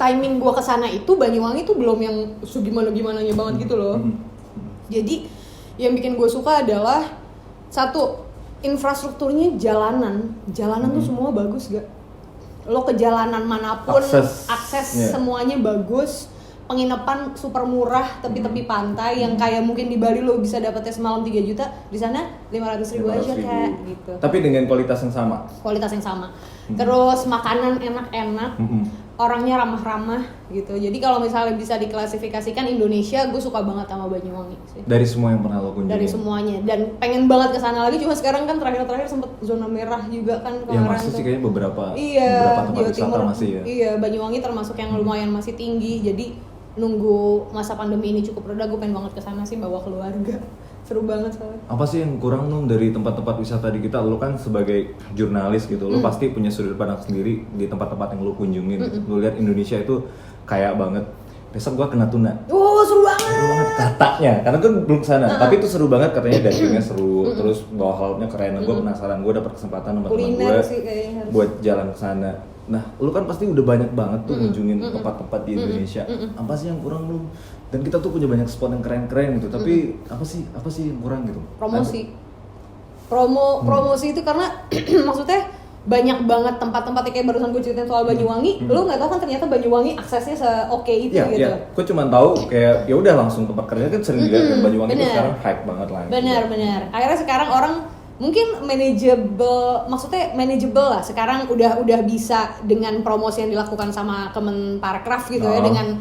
timing gue kesana itu Banyuwangi tuh belum yang segimana-gimananya banget gitu loh. Jadi yang bikin gue suka adalah satu, infrastrukturnya jalanan tuh semua bagus gak? Lo ke jalanan manapun, akses semuanya bagus, penginapan super murah, tepi-tepi pantai yang kayak mungkin di Bali lo bisa dapetnya semalam 3 juta, di sana 500.000 aja kayak gitu. Tapi dengan kualitas yang sama. Terus makanan enak-enak, orangnya ramah-ramah gitu. Jadi kalau misalnya bisa diklasifikasikan Indonesia, gue suka banget sama Banyuwangi sih. Dari semua yang pernah lo kunjungi? Dari semuanya, dan pengen banget kesana lagi. Cuma sekarang kan terakhir sempet zona merah juga kan ya kemarin. masih sih kayaknya beberapa tempat Jawa wisata Timur, masih ya. Iya, Banyuwangi termasuk yang lumayan masih tinggi. Jadi nunggu masa pandemi ini cukup reda, gue pengen banget kesana sih bawa keluarga. Seru banget soalnya. Apa sih yang kurang Nung dari tempat-tempat wisata di kita? Lo kan sebagai jurnalis gitu, lo pasti punya sudut pandang sendiri di tempat-tempat yang lo kunjungin. Lo lihat Indonesia itu kaya banget. Besok gua kena tuna. Oh, seru banget. Seru banget katanya, karena gue belum kesana. Tapi itu seru banget katanya, dagingnya seru, terus bawah lautnya keren. Gue penasaran, gue dapet kesempatan sama teman gue buat jalan ke sana. Nah, lu kan pasti udah banyak banget tuh ngunjungin tempat-tempat di Indonesia. Apa sih yang kurang lu? Dan kita tuh punya banyak spot yang keren-keren gitu. Tapi apa sih yang kurang gitu? Promosi. Promosi itu karena maksudnya banyak banget tempat-tempat kayak barusan gue ceritain soal Banyuwangi. Lu nggak tahu kan ternyata Banyuwangi aksesnya se-oke itu gitu. Iya. Gue cuma tahu kayak ya udah langsung tempat kerja kan sering dilihat Banyuwangi itu sekarang hype banget lah. Benar. Akhirnya sekarang orang mungkin manageable lah. Sekarang udah bisa dengan promosi yang dilakukan sama Kemenparekraf gitu ya, dengan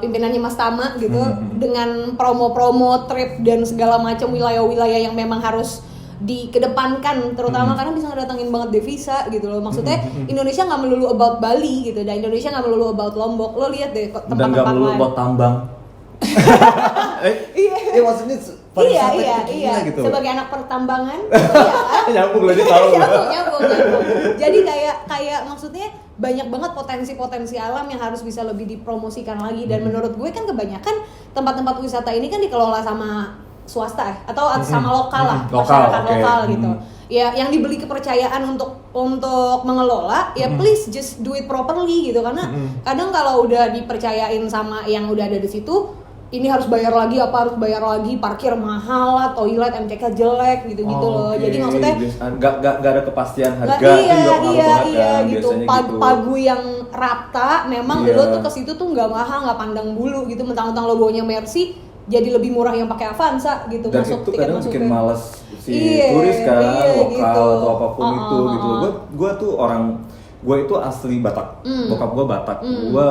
pimpinannya Mas Tama gitu, dengan promo-promo trip dan segala macam wilayah-wilayah yang memang harus dikedepankan, terutama karena bisa ngedatangin banget devisa gitu loh. Maksudnya Indonesia nggak melulu about Bali gitu, dan Indonesia nggak melulu about Lombok. Lo lihat deh tempat-tempat lain. Dan nggak melulu about tambang. Iya, maksudnya iya. Gitu. Sebagai anak pertambangan, nyambung lo tahu. nyambung. Jadi kayak maksudnya banyak banget potensi alam yang harus bisa lebih dipromosikan lagi. Dan menurut gue kan kebanyakan tempat-tempat wisata ini kan dikelola sama swasta atau sama lokal lah, masyarakat lokal gitu. Ya, yang dibeli kepercayaan untuk mengelola, ya please just do it properly gitu. Karena kadang kalau udah dipercayain sama yang udah ada di situ, ini harus bayar lagi, parkir mahal lah, toilet MCK jelek gitu-gitu loh. Jadi maksudnya nggak ada kepastian harga. Iya gitu. Pagu yang rata, memang lo tuh ke situ tuh nggak mahal, nggak pandang bulu gitu. Mentang-mentang lo bawanya Mercy, jadi lebih murah yang pakai Avanza gitu. Dan masuk itu kadang bikin males si iya, turis kan, lokal gitu. Atau apapun itu gitu. Gue itu asli Batak. Bokap gue Batak. Gue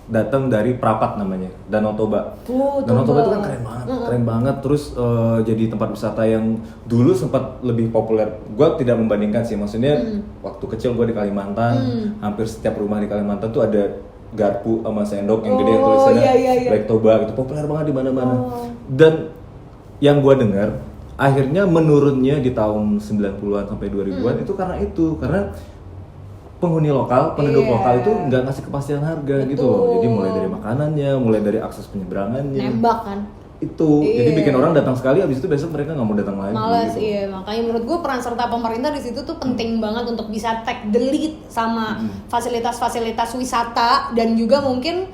datang dari Prapat namanya, Danau Toba. Danau Toba itu kan keren banget. Terus jadi tempat wisata yang dulu sempat lebih populer. Gue tidak membandingkan sih, maksudnya waktu kecil gue di Kalimantan, hampir setiap rumah di Kalimantan tuh ada garpu sama sendok yang gede yang tulisannya Lake Toba gitu, populer banget di mana-mana. Dan yang gue dengar akhirnya menurunnya di tahun 90-an sampai 2000-an itu karena penghuni lokal, penduduk lokal itu nggak ngasih kepastian harga gitu loh. Jadi mulai dari makanannya, mulai dari akses penyeberangannya. Nembak kan. Itu, jadi bikin orang datang sekali, abis itu besok mereka nggak mau datang lagi. Males, gitu. iya. Makanya menurut gue peran serta pemerintah di situ tuh penting banget untuk bisa take the lead sama fasilitas-fasilitas wisata, dan juga mungkin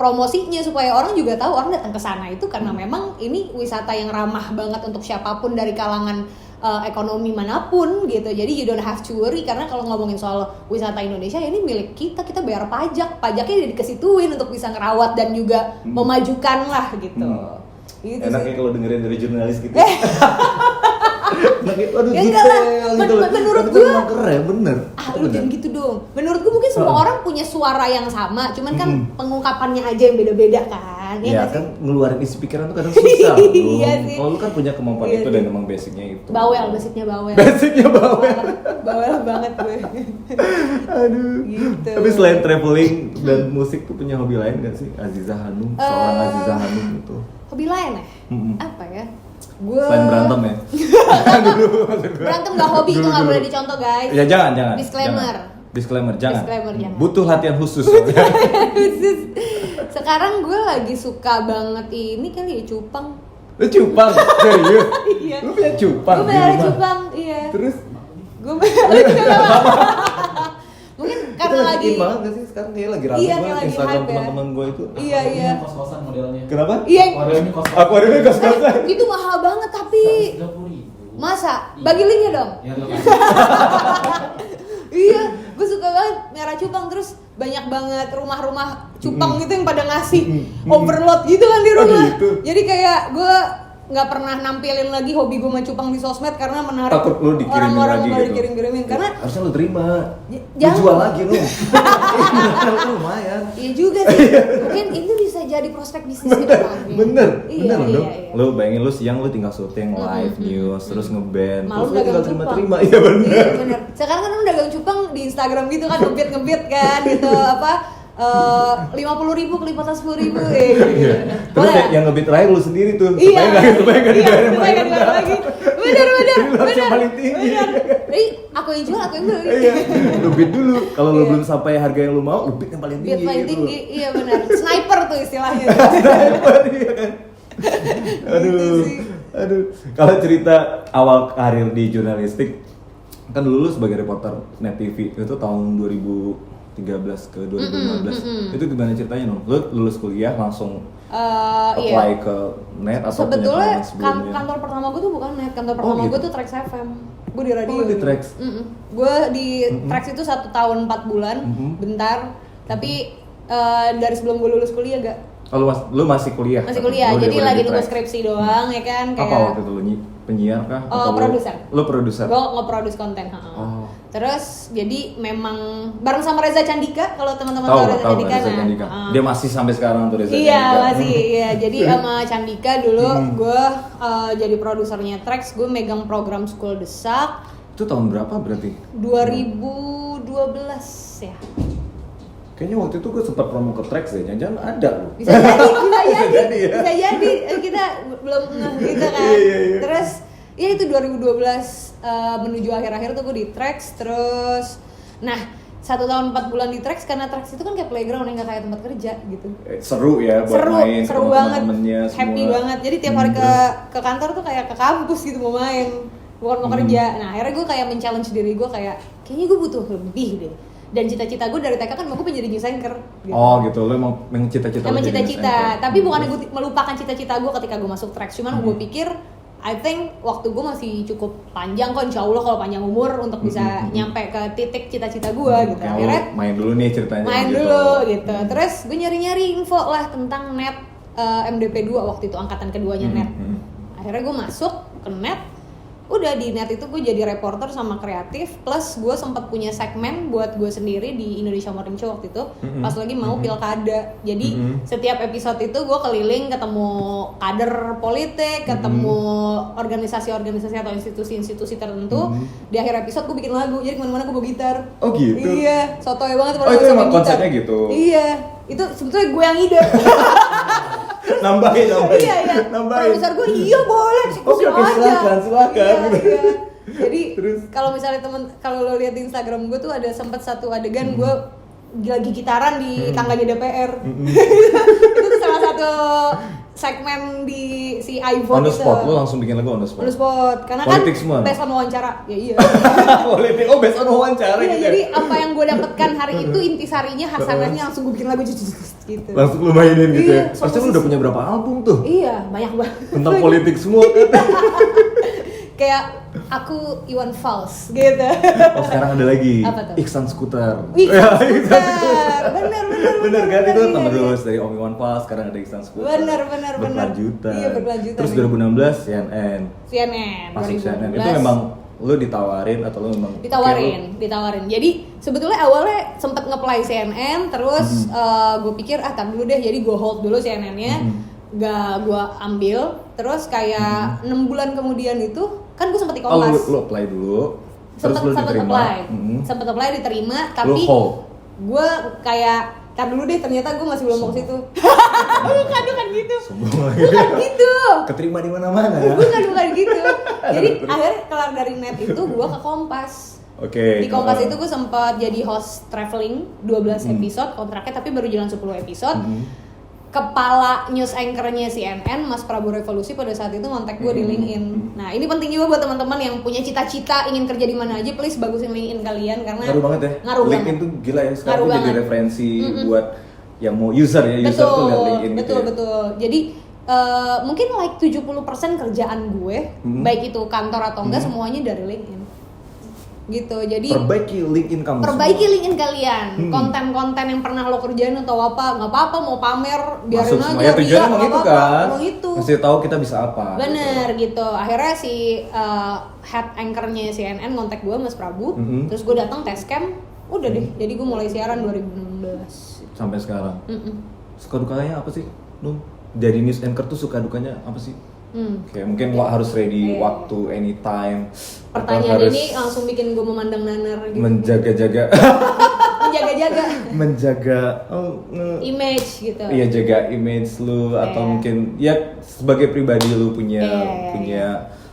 promosinya supaya orang juga tahu orang datang ke sana itu karena memang ini wisata yang ramah banget untuk siapapun dari kalangan ekonomi manapun gitu. Jadi you don't have to worry, karena kalau ngomongin soal wisata Indonesia ya ini milik kita bayar pajaknya dikesituin untuk bisa ngerawat dan juga memajukan lah gitu. Gitu enaknya kalau dengerin dari jurnalis gitu. Aduh, ya enggak lah, menurut gue keren, bener. Lu jangan gitu dong. Menurut gue mungkin semua orang punya suara yang sama, cuman kan pengungkapannya aja yang beda-beda kan. Ya kan ngeluarin isi pikiran tuh kadang susah. Iya sih. Kalau lu kan punya kemampuan itu dan emang basicnya itu. Basicnya bawel. Bawel banget gue. Aduh. Gitu. Tapi selain traveling dan musik tuh punya hobi lain gak sih? Aziza Hanum, seorang Aziza Hanum itu. Hobi lain ya? Apa ya? Selain berantem ya? Berantem gak hobi, itu gak boleh dicontoh guys. Ya jangan. Disclaimer, jangan. Butuh latihan khusus. Sekarang gue lagi suka banget ini kali ya, cupang. Cupang? Serius? Iya. Lu punya cupang? Gue punya cupang, iya. Terus? Gue mungkin karena lagi banget gak sih sekarang kayak lagi rame banget Instagram teman-teman gue itu. Iya. Kos-kosan modelnya. Kenapa? Iya. Akuariumnya kos-kosan. Itu mahal banget tapi. 130.000. Masa? Bagi linknya dong. Ya lo Iya, gue suka banget merah cupang, terus banyak banget rumah-rumah cupang gitu yang pada ngasih overload gitu kan di rumah. Gitu. Jadi kayak gue nggak pernah nampilin lagi hobi gue main cupang di sosmed karena menarik Takut lu dikirimin orang-orang lagi mau gitu. dikirim-kirimin karena Harusnya lu terima. Lu jangan. jual lagi lu. Lumayan. iya juga sih mungkin itu bisa jadi prospek bisnis ke depannya. Bener iya, loh. iya. Lu bayangin lu siang lu tinggal syuting live news terus ngeband Malu terus lu tinggal dagang terima-terima. cupang. Iya bener. Iya bener. Sekarang kan lu dagang cupang di Instagram gitu kan ngebit kan gitu apa 50.000 kelipatan 10.000 gitu. Terus yang ngebit terakhir lu sendiri tuh. Iya, Supaya nggak dibayar yang supaya nggak dibayar lagi. Bener. Harus yang paling tinggi. Jadi aku yang jual, aku yang beli. Iya. Lu bid dulu. Kalau lu Iya. belum sampai harga yang lu mau, lu bid yang paling tinggi. Bid paling gitu. tinggi, iya benar. Sniper tuh istilahnya. Iya kan? Aduh. Gitu sih. Aduh. Kalau cerita awal karir di jurnalistik kan dulu lu sebagai reporter Net TV itu tahun 2013 ke 2015. Itu gimana ceritanya dong? Lu lulus kuliah langsung apply ke Net atau punya Sebetulnya pengalaman sebelumnya? kantor pertama gue tuh bukan Net, kantor pertama gitu? gue tuh Trax FM. Gue di radio. Oh, di Trax? Gue di Trax itu 1 tahun 4 bulan, bentar. Tapi dari sebelum gue lulus kuliah gak. Oh, lu masih kuliah? Masih kuliah, Lu jadi udah lagi di nunggu Trax. skripsi doang ya kan kayak. Apa waktu itu lu penyiar kah? Atau Produser. Lu produser? Gue nge-produce konten. Oh. Terus jadi memang bareng sama Reza Candika, kalau teman-teman Tahu Reza Candika. Reza Candika. Dia masih sampai sekarang tuh Reza Iya Candika. masih, iya. Jadi sama Candika dulu gue jadi produsernya Trax, gue megang program School Desak. Itu tahun berapa berarti? 2012 ya. Kayaknya waktu itu gue sempat promo ke Trax ya, jangan ada loh. Bisa jadi, jadi ya. bisa jadi. Kita belum ngeh gitu kan. Iya. Terus ya itu 2012 menuju akhir-akhir tuh gue di Trax. Terus nah 1 tahun 4 bulan di Trax karena Trax itu kan kayak playground yang nggak kayak tempat kerja gitu. Seru ya buat main seru sama banget, temen-temennya happy semua. banget. Jadi tiap hari ke kantor tuh kayak ke kampus gitu mau main, bukan mau kerja. Nah akhirnya gue kayak men-challenge diri gue kayak kayaknya gue butuh lebih deh. Dan cita-cita gue dari TK kan mau gue menjadi news anchor. Gitu. Oh gitu, lo emang cita-cita. Emang lo jadi news cita-cita, anchor. tapi bukan gue melupakan cita-cita gue ketika gue masuk Trax. Cuman gue pikir, I think waktu gue masih cukup panjang kok, insya Allah kalau panjang umur untuk bisa nyampe ke titik cita-cita gue gitu. Kayak Akhirnya lo main dulu nih ceritanya. main gitu. dulu gitu. Terus gue nyari-nyari info lah tentang Net MDP 2 waktu itu, angkatan keduanya Net. Akhirnya gue masuk ke Net. Udah di Net itu gue jadi reporter sama kreatif, plus gue sempat punya segmen buat gue sendiri di Indonesia Morning Show waktu itu, pas lagi mau pilkada. Jadi setiap episode itu gue keliling ketemu kader politik, ketemu organisasi-organisasi atau institusi-institusi tertentu. Di akhir episode gue bikin lagu, jadi kemana-mana gue bawa gitar. Oh gitu? Iya, sotoy banget. Oh itu emang konsepnya gitu? Iya, itu sebetulnya gue yang ide. nambahin. Iya. Produser gue iya boleh, Oke, silakan. Iya. Jadi kalau misalnya kalau lo lihat di Instagram gue tuh ada sempat satu adegan gue lagi gitaran di tangganya DPR. Itu tuh salah satu segmen di si iPhone On the itu. spot, lo langsung bikin lagu on the spot? On the spot, karena Politik kan semua? based on wawancara. Ya iya. Politik, oh based on wawancara Iya, gitu. jadi apa yang gue dapatkan hari itu intisarinya, hasanahnya langsung gue bikin lagu gitu. Langsung lu mainin gitu Iya, ya? Pasti lu udah punya berapa album tuh? Iya, banyak banget. Tentang politik semua kan? Kayak aku Iwan Fals gitu. Oh sekarang ada lagi Apa tuh? Iksan Skuter. Wih, Iksan Skuter. Bener kan itu iya, terus dari Om Iwan Fals sekarang ada Iksan Skuter. Bener. Berkelanjutan. Iya, berkelanjutan. Terus 2016 CNN. CNN. Masuk 2016. CNN. Itu memang lu ditawarin atau lu memang ditawarin. Jadi sebetulnya awalnya sempet nge-play CNN, terus gue pikir tar dulu deh, jadi gue hold dulu CNN-nya. Gak gue ambil, terus kayak 6 bulan kemudian itu kan gue sempet di Oh Kompas. lu apply dulu. Terus Sempet lu diterima. sempet apply diterima, Lu tapi hold. gue kayak tar dulu deh, ternyata gue masih belum mau ke situ. bukan gitu. Sombong lagi. Bukan gitu. Keterima di mana-mana. bukan gitu. Jadi akhirnya kelar dari Net itu gue ke Kompas. Oke. Di Kompas itu gue sempat jadi host traveling 12 episode kontraknya, tapi baru jalan 10 episode. Kepala news anchor-nya CNN, Mas Prabowo Revolusi, pada saat itu ngontak gue di LinkedIn. Nah ini penting juga buat teman-teman yang punya cita-cita ingin kerja di mana aja, please bagusin LinkedIn kalian karena Ngaruh banget ya. Ngaruh LinkedIn banget. tuh gila ya, sekarang Ngaruh tuh jadi banget. referensi buat yang mau user ya, user tuh lihat LinkedIn gitu ya. Betul. Jadi mungkin like 70% kerjaan gue, baik itu kantor atau enggak, semuanya dari LinkedIn. gitu. Jadi perbaiki LinkedIn kamu. perbaiki LinkedIn kalian. Konten-konten yang pernah lo kerjain atau apa, nggak apa-apa mau pamer biarin Masuk aja. semua. Ya tujuannya emang nggak itu apa-apa, kan. emang itu. Kasih tahu kita bisa apa. Bener gitu. Akhirnya si head anchornya CNN ngontak gue, Mas Prabu. Terus gue datang tes camp, udah deh. Jadi gue mulai siaran 2016. Sampai sekarang. Suka dukanya apa sih, Num? Jadi news anchor tuh suka dukanya apa sih? Kayak mungkin harus ready waktu anytime. Pertanyaan harus ini langsung bikin gue memandang nanar gitu. menjaga-jaga Menjaga-jaga menjaga image gitu. iya, jaga image lu atau mungkin ya sebagai pribadi lu punya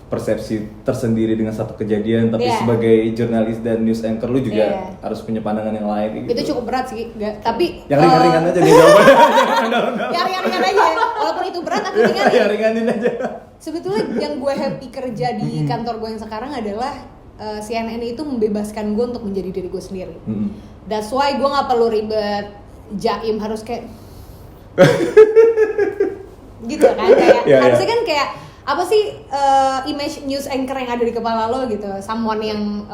persepsi tersendiri dengan satu kejadian, tapi sebagai jurnalis dan news anchor lu juga harus punya pandangan yang lain gitu. Itu cukup berat sih, tapi yang ringan-ringan aja nih jawabannya. yang ringan-ringan aja. Walaupun itu berat, aku ringanin. Ya ringanin aja. Sebetulnya yang gue happy kerja di kantor gue yang sekarang adalah CNN itu membebaskan gue untuk menjadi diri gue sendiri. That's why gue nggak perlu ribet jaim harus kayak gitu kan, kayak harusnya kan kayak apa sih image news anchor yang ada di kepala lo gitu, someone yang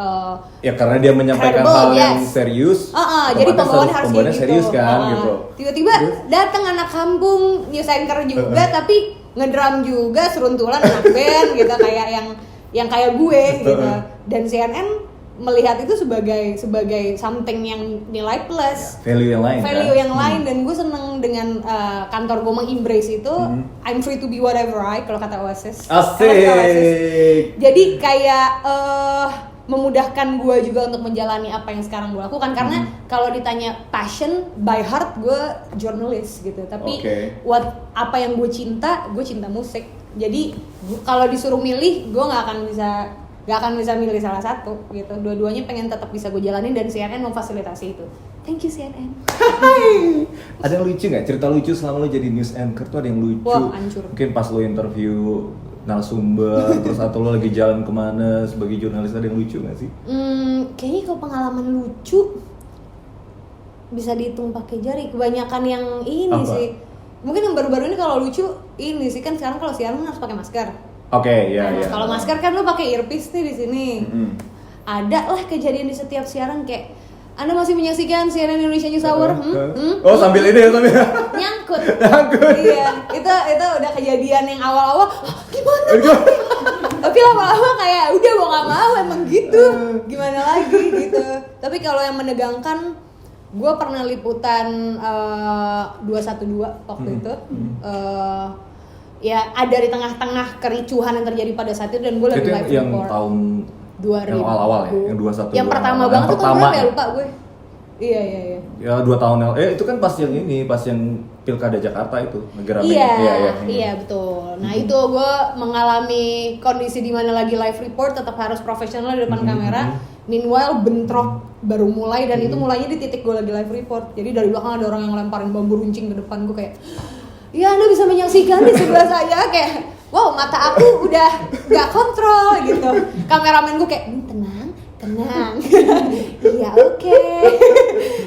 ya karena dia menyampaikan credible, hal yang serius. Jadi pembawaannya harus kayak gitu. serius kan gitu. Tiba-tiba datang anak kampung news anchor juga tapi ngedrum juga, seruntulan anak band gitu, kayak yang kayak gue gitu. Dan CNN melihat itu sebagai something yang nilai plus, value yang lain yang lain. Dan gue seneng dengan kantor gue meng-embrace itu. I'm free to be whatever kalau kata Oasis. Asik. Jadi kayak memudahkan gue juga untuk menjalani apa yang sekarang gue lakukan, karena kalau ditanya passion by heart gue jurnalis gitu, tapi apa yang gue cinta musik. Jadi kalau disuruh milih gue nggak akan bisa milih salah satu gitu. Dua-duanya pengen tetap bisa gue jalanin dan CNN memfasilitasi itu. Thank you CNN. Ada yang lucu nggak? Cerita lucu selama lo jadi news anchor tuh ada yang lucu? Wah, hancur. Mungkin pas lo interview narasumber terus atau lo lagi jalan kemana sebagai jurnalis, ada yang lucu nggak sih? Kayaknya kalau pengalaman lucu bisa dihitung pakai jari. Kebanyakan yang ini sih. Mungkin yang baru-baru ini kalau lucu ini sih, kan sekarang kalau siaran harus pakai masker. Kalau masker kan lo pakai earpiece nih di sini. Ada lah kejadian di setiap siaran kayak Anda masih menyaksikan CNN Indonesia News Hour. Sambil ini ya, sambil nyangkut. Iya, itu udah kejadian yang awal-awal. Gimana? Tapi lama-lama kayak udah mau nggak mau emang gitu. Gimana lagi gitu. Tapi kalau yang menegangkan, gue pernah liputan 212 waktu itu. Ya ada di tengah-tengah kericuhan yang terjadi pada saat itu, dan gue lagi live yang report. Tahun 2000. yang awal-awal ya, yang 21. Yang pertama banget tuh tahun berapa ya, lupa gue. Iya. Ya 2 tahun itu kan pas yang Pilkada Jakarta itu, negara Iya betul. Nah itu gue mengalami kondisi di mana lagi live report tetap harus profesional di depan kamera. Meanwhile bentrok baru mulai, dan itu mulainya di titik gue lagi live report. Jadi dari belakang ada orang yang lemparin bambu runcing ke depan gue, kayak ya Anda bisa menyaksikan di sebelah saya, kayak wow, mata aku udah gak kontrol gitu. Kameramen gue kayak tenang. Iya oke.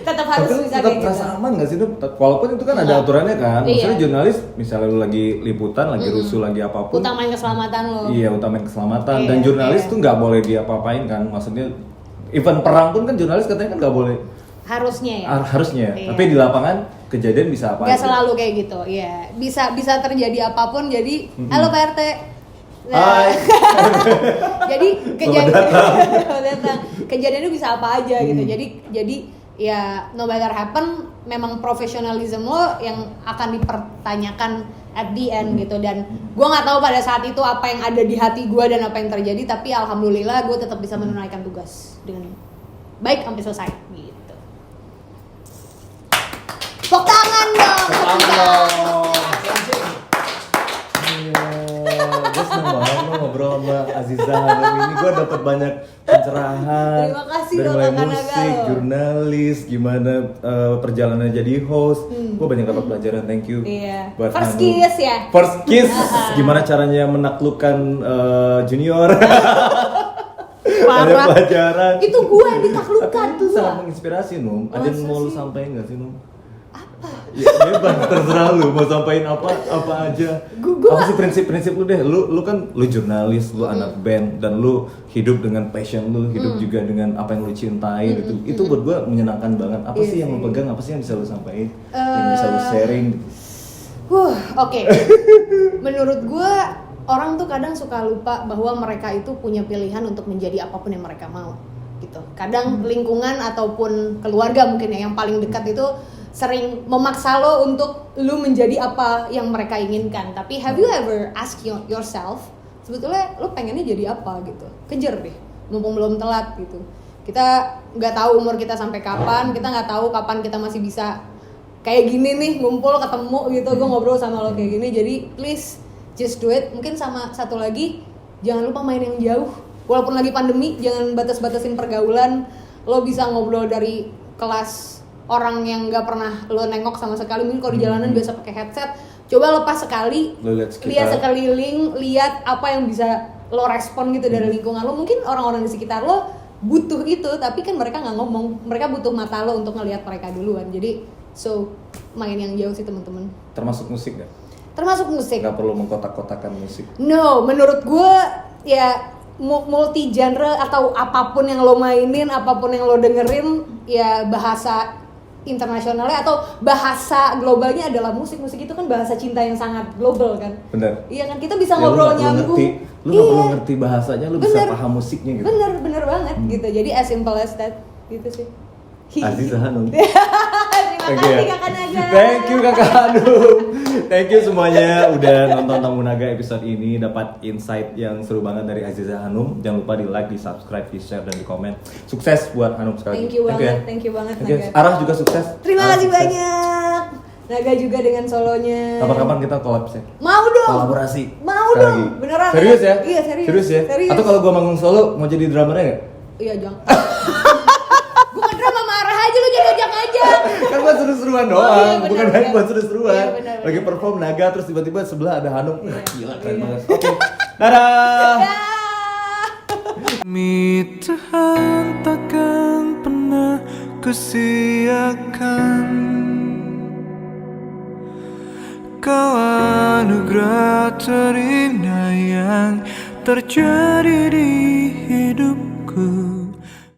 Tetap harus bisa tetap kayak terasa gitu. aman nggak sih tuh? Walaupun itu kan ada aturannya kan. Misalnya Iya. jurnalis, misalnya lu lagi liputan, lagi rusuh, lagi apapun. Utamain keselamatan lo. Iya, utamain keselamatan. Iya, Dan jurnalis iya. tuh nggak boleh diapa-apain kan. Maksudnya event perang pun kan jurnalis katanya kan nggak boleh. Harusnya ya. Harusnya. Iya. Tapi di lapangan kejadian bisa apa Gak aja. selalu kayak gitu, ya. Bisa terjadi apapun. Jadi, halo Pak RT. Hai. Jadi kejadian Selamat datang. Kejadian itu bisa apa aja gitu. Jadi ya no matter happen, memang profesionalisme lo yang akan dipertanyakan at the end gitu. Dan gue nggak tahu pada saat itu apa yang ada di hati gue dan apa yang terjadi, tapi alhamdulillah gue tetap bisa menunaikan tugas dengan baik sampai selesai gitu. Tepuk tangan dong. Gue seneng banget lo ngobrol sama Aziza Hanum ini. Gue dapet banyak pencerahan. Terima kasih dari loh, mulai kakak musik, Naga. jurnalis, gimana perjalanan jadi host. Gue banyak dapat pelajaran. Thank you. Iya. Buat First Hanum. kiss ya. First kiss. Gimana caranya menaklukkan junior. Banyak Parah. pelajaran. Itu gue yang ditaklukkan tuh. Sangat menginspirasi Num. Ada yang mau lu sampaikan nggak sih Num? Apa? Ya, bebas, terserah lu mau sampaikan apa aja. Apa sih prinsip-prinsip lu deh? Lu kan jurnalis, lu anak band, dan lu hidup dengan passion lu, hidup juga dengan apa yang lu cintai gitu. Itu buat gua menyenangkan banget. Apa sih yang lu pegang? Apa sih yang bisa lu sampaikan? Yang bisa lu sharing gitu. Oke. Menurut gue orang tuh kadang suka lupa bahwa mereka itu punya pilihan untuk menjadi apapun yang mereka mau gitu. Kadang lingkungan ataupun keluarga mungkin ya yang paling dekat itu sering memaksa lo untuk lu menjadi apa yang mereka inginkan. Tapi have you ever ask yourself sebetulnya lo pengennya jadi apa gitu? Kejar deh, mumpung belum telat gitu. Kita nggak tahu umur kita sampai kapan, kita nggak tahu kapan kita masih bisa kayak gini nih ngumpul ketemu gitu, gue ngobrol sama lo kayak gini. Jadi please just do it. Mungkin sama satu lagi, jangan lupa main yang jauh. Walaupun lagi pandemi, jangan batas-batasin pergaulan. Lo bisa ngobrol dari kelas orang yang nggak pernah lo nengok sama sekali. Mungkin kalau di jalanan biasa pakai headset, coba lepas sekali, lihat sekeliling, lihat apa yang bisa lo respon gitu dari lingkungan lo. Mungkin orang-orang di sekitar lo butuh itu, tapi kan mereka nggak ngomong. Mereka butuh mata lo untuk ngelihat mereka duluan. Jadi so main yang jauh sih teman-teman. Termasuk musik nggak? Termasuk musik. Nggak perlu mengkotak-kotakan musik. No, menurut gue ya multi genre atau apapun yang lo mainin, apapun yang lo dengerin, ya bahasa internasionalnya atau bahasa globalnya adalah musik. Musik itu kan bahasa cinta yang sangat global kan. Bener. Iya kan, kita bisa ngobrol nyambung. Lu nggak perlu ngerti bahasanya, lu bisa paham musiknya gitu. Bener banget gitu. Jadi as simple as that gitu sih. Aziza Hanum. Terima kasih Kakak Naga. Thank you Kakak Hanum. Thank you semuanya udah nonton Tamu Naga episode ini, dapat insight yang seru banget dari Aziza Hanum. Jangan lupa di like, di subscribe, di share, dan di komen. Sukses buat Hanum sekali. Thank you banget Naga. Arah juga sukses. Terima kasih banyak. Naga juga dengan solonya. Kapan-kapan kita collab sih. Mau dong. Kolaborasi. Mau sekali dong. lagi. Beneran. Serius ya? Iya serius. Ya? Serius. Atau kalau gua manggung solo mau jadi drummernya nggak? Iya jangan. Gua ngedrum sama Arah aja, lu jangan ajak-ajak. Kan buat seru-seruan doang, iya, bener, bukan bener. buat seru-seruan. Iya, bener. Lagi perform Naga terus tiba-tiba sebelah ada Hanum. Gila keren banget. Oke. Dadah. Demi Tuhan takkan pernah kusiakan Kau anugerah terindah yang terjadi di hidup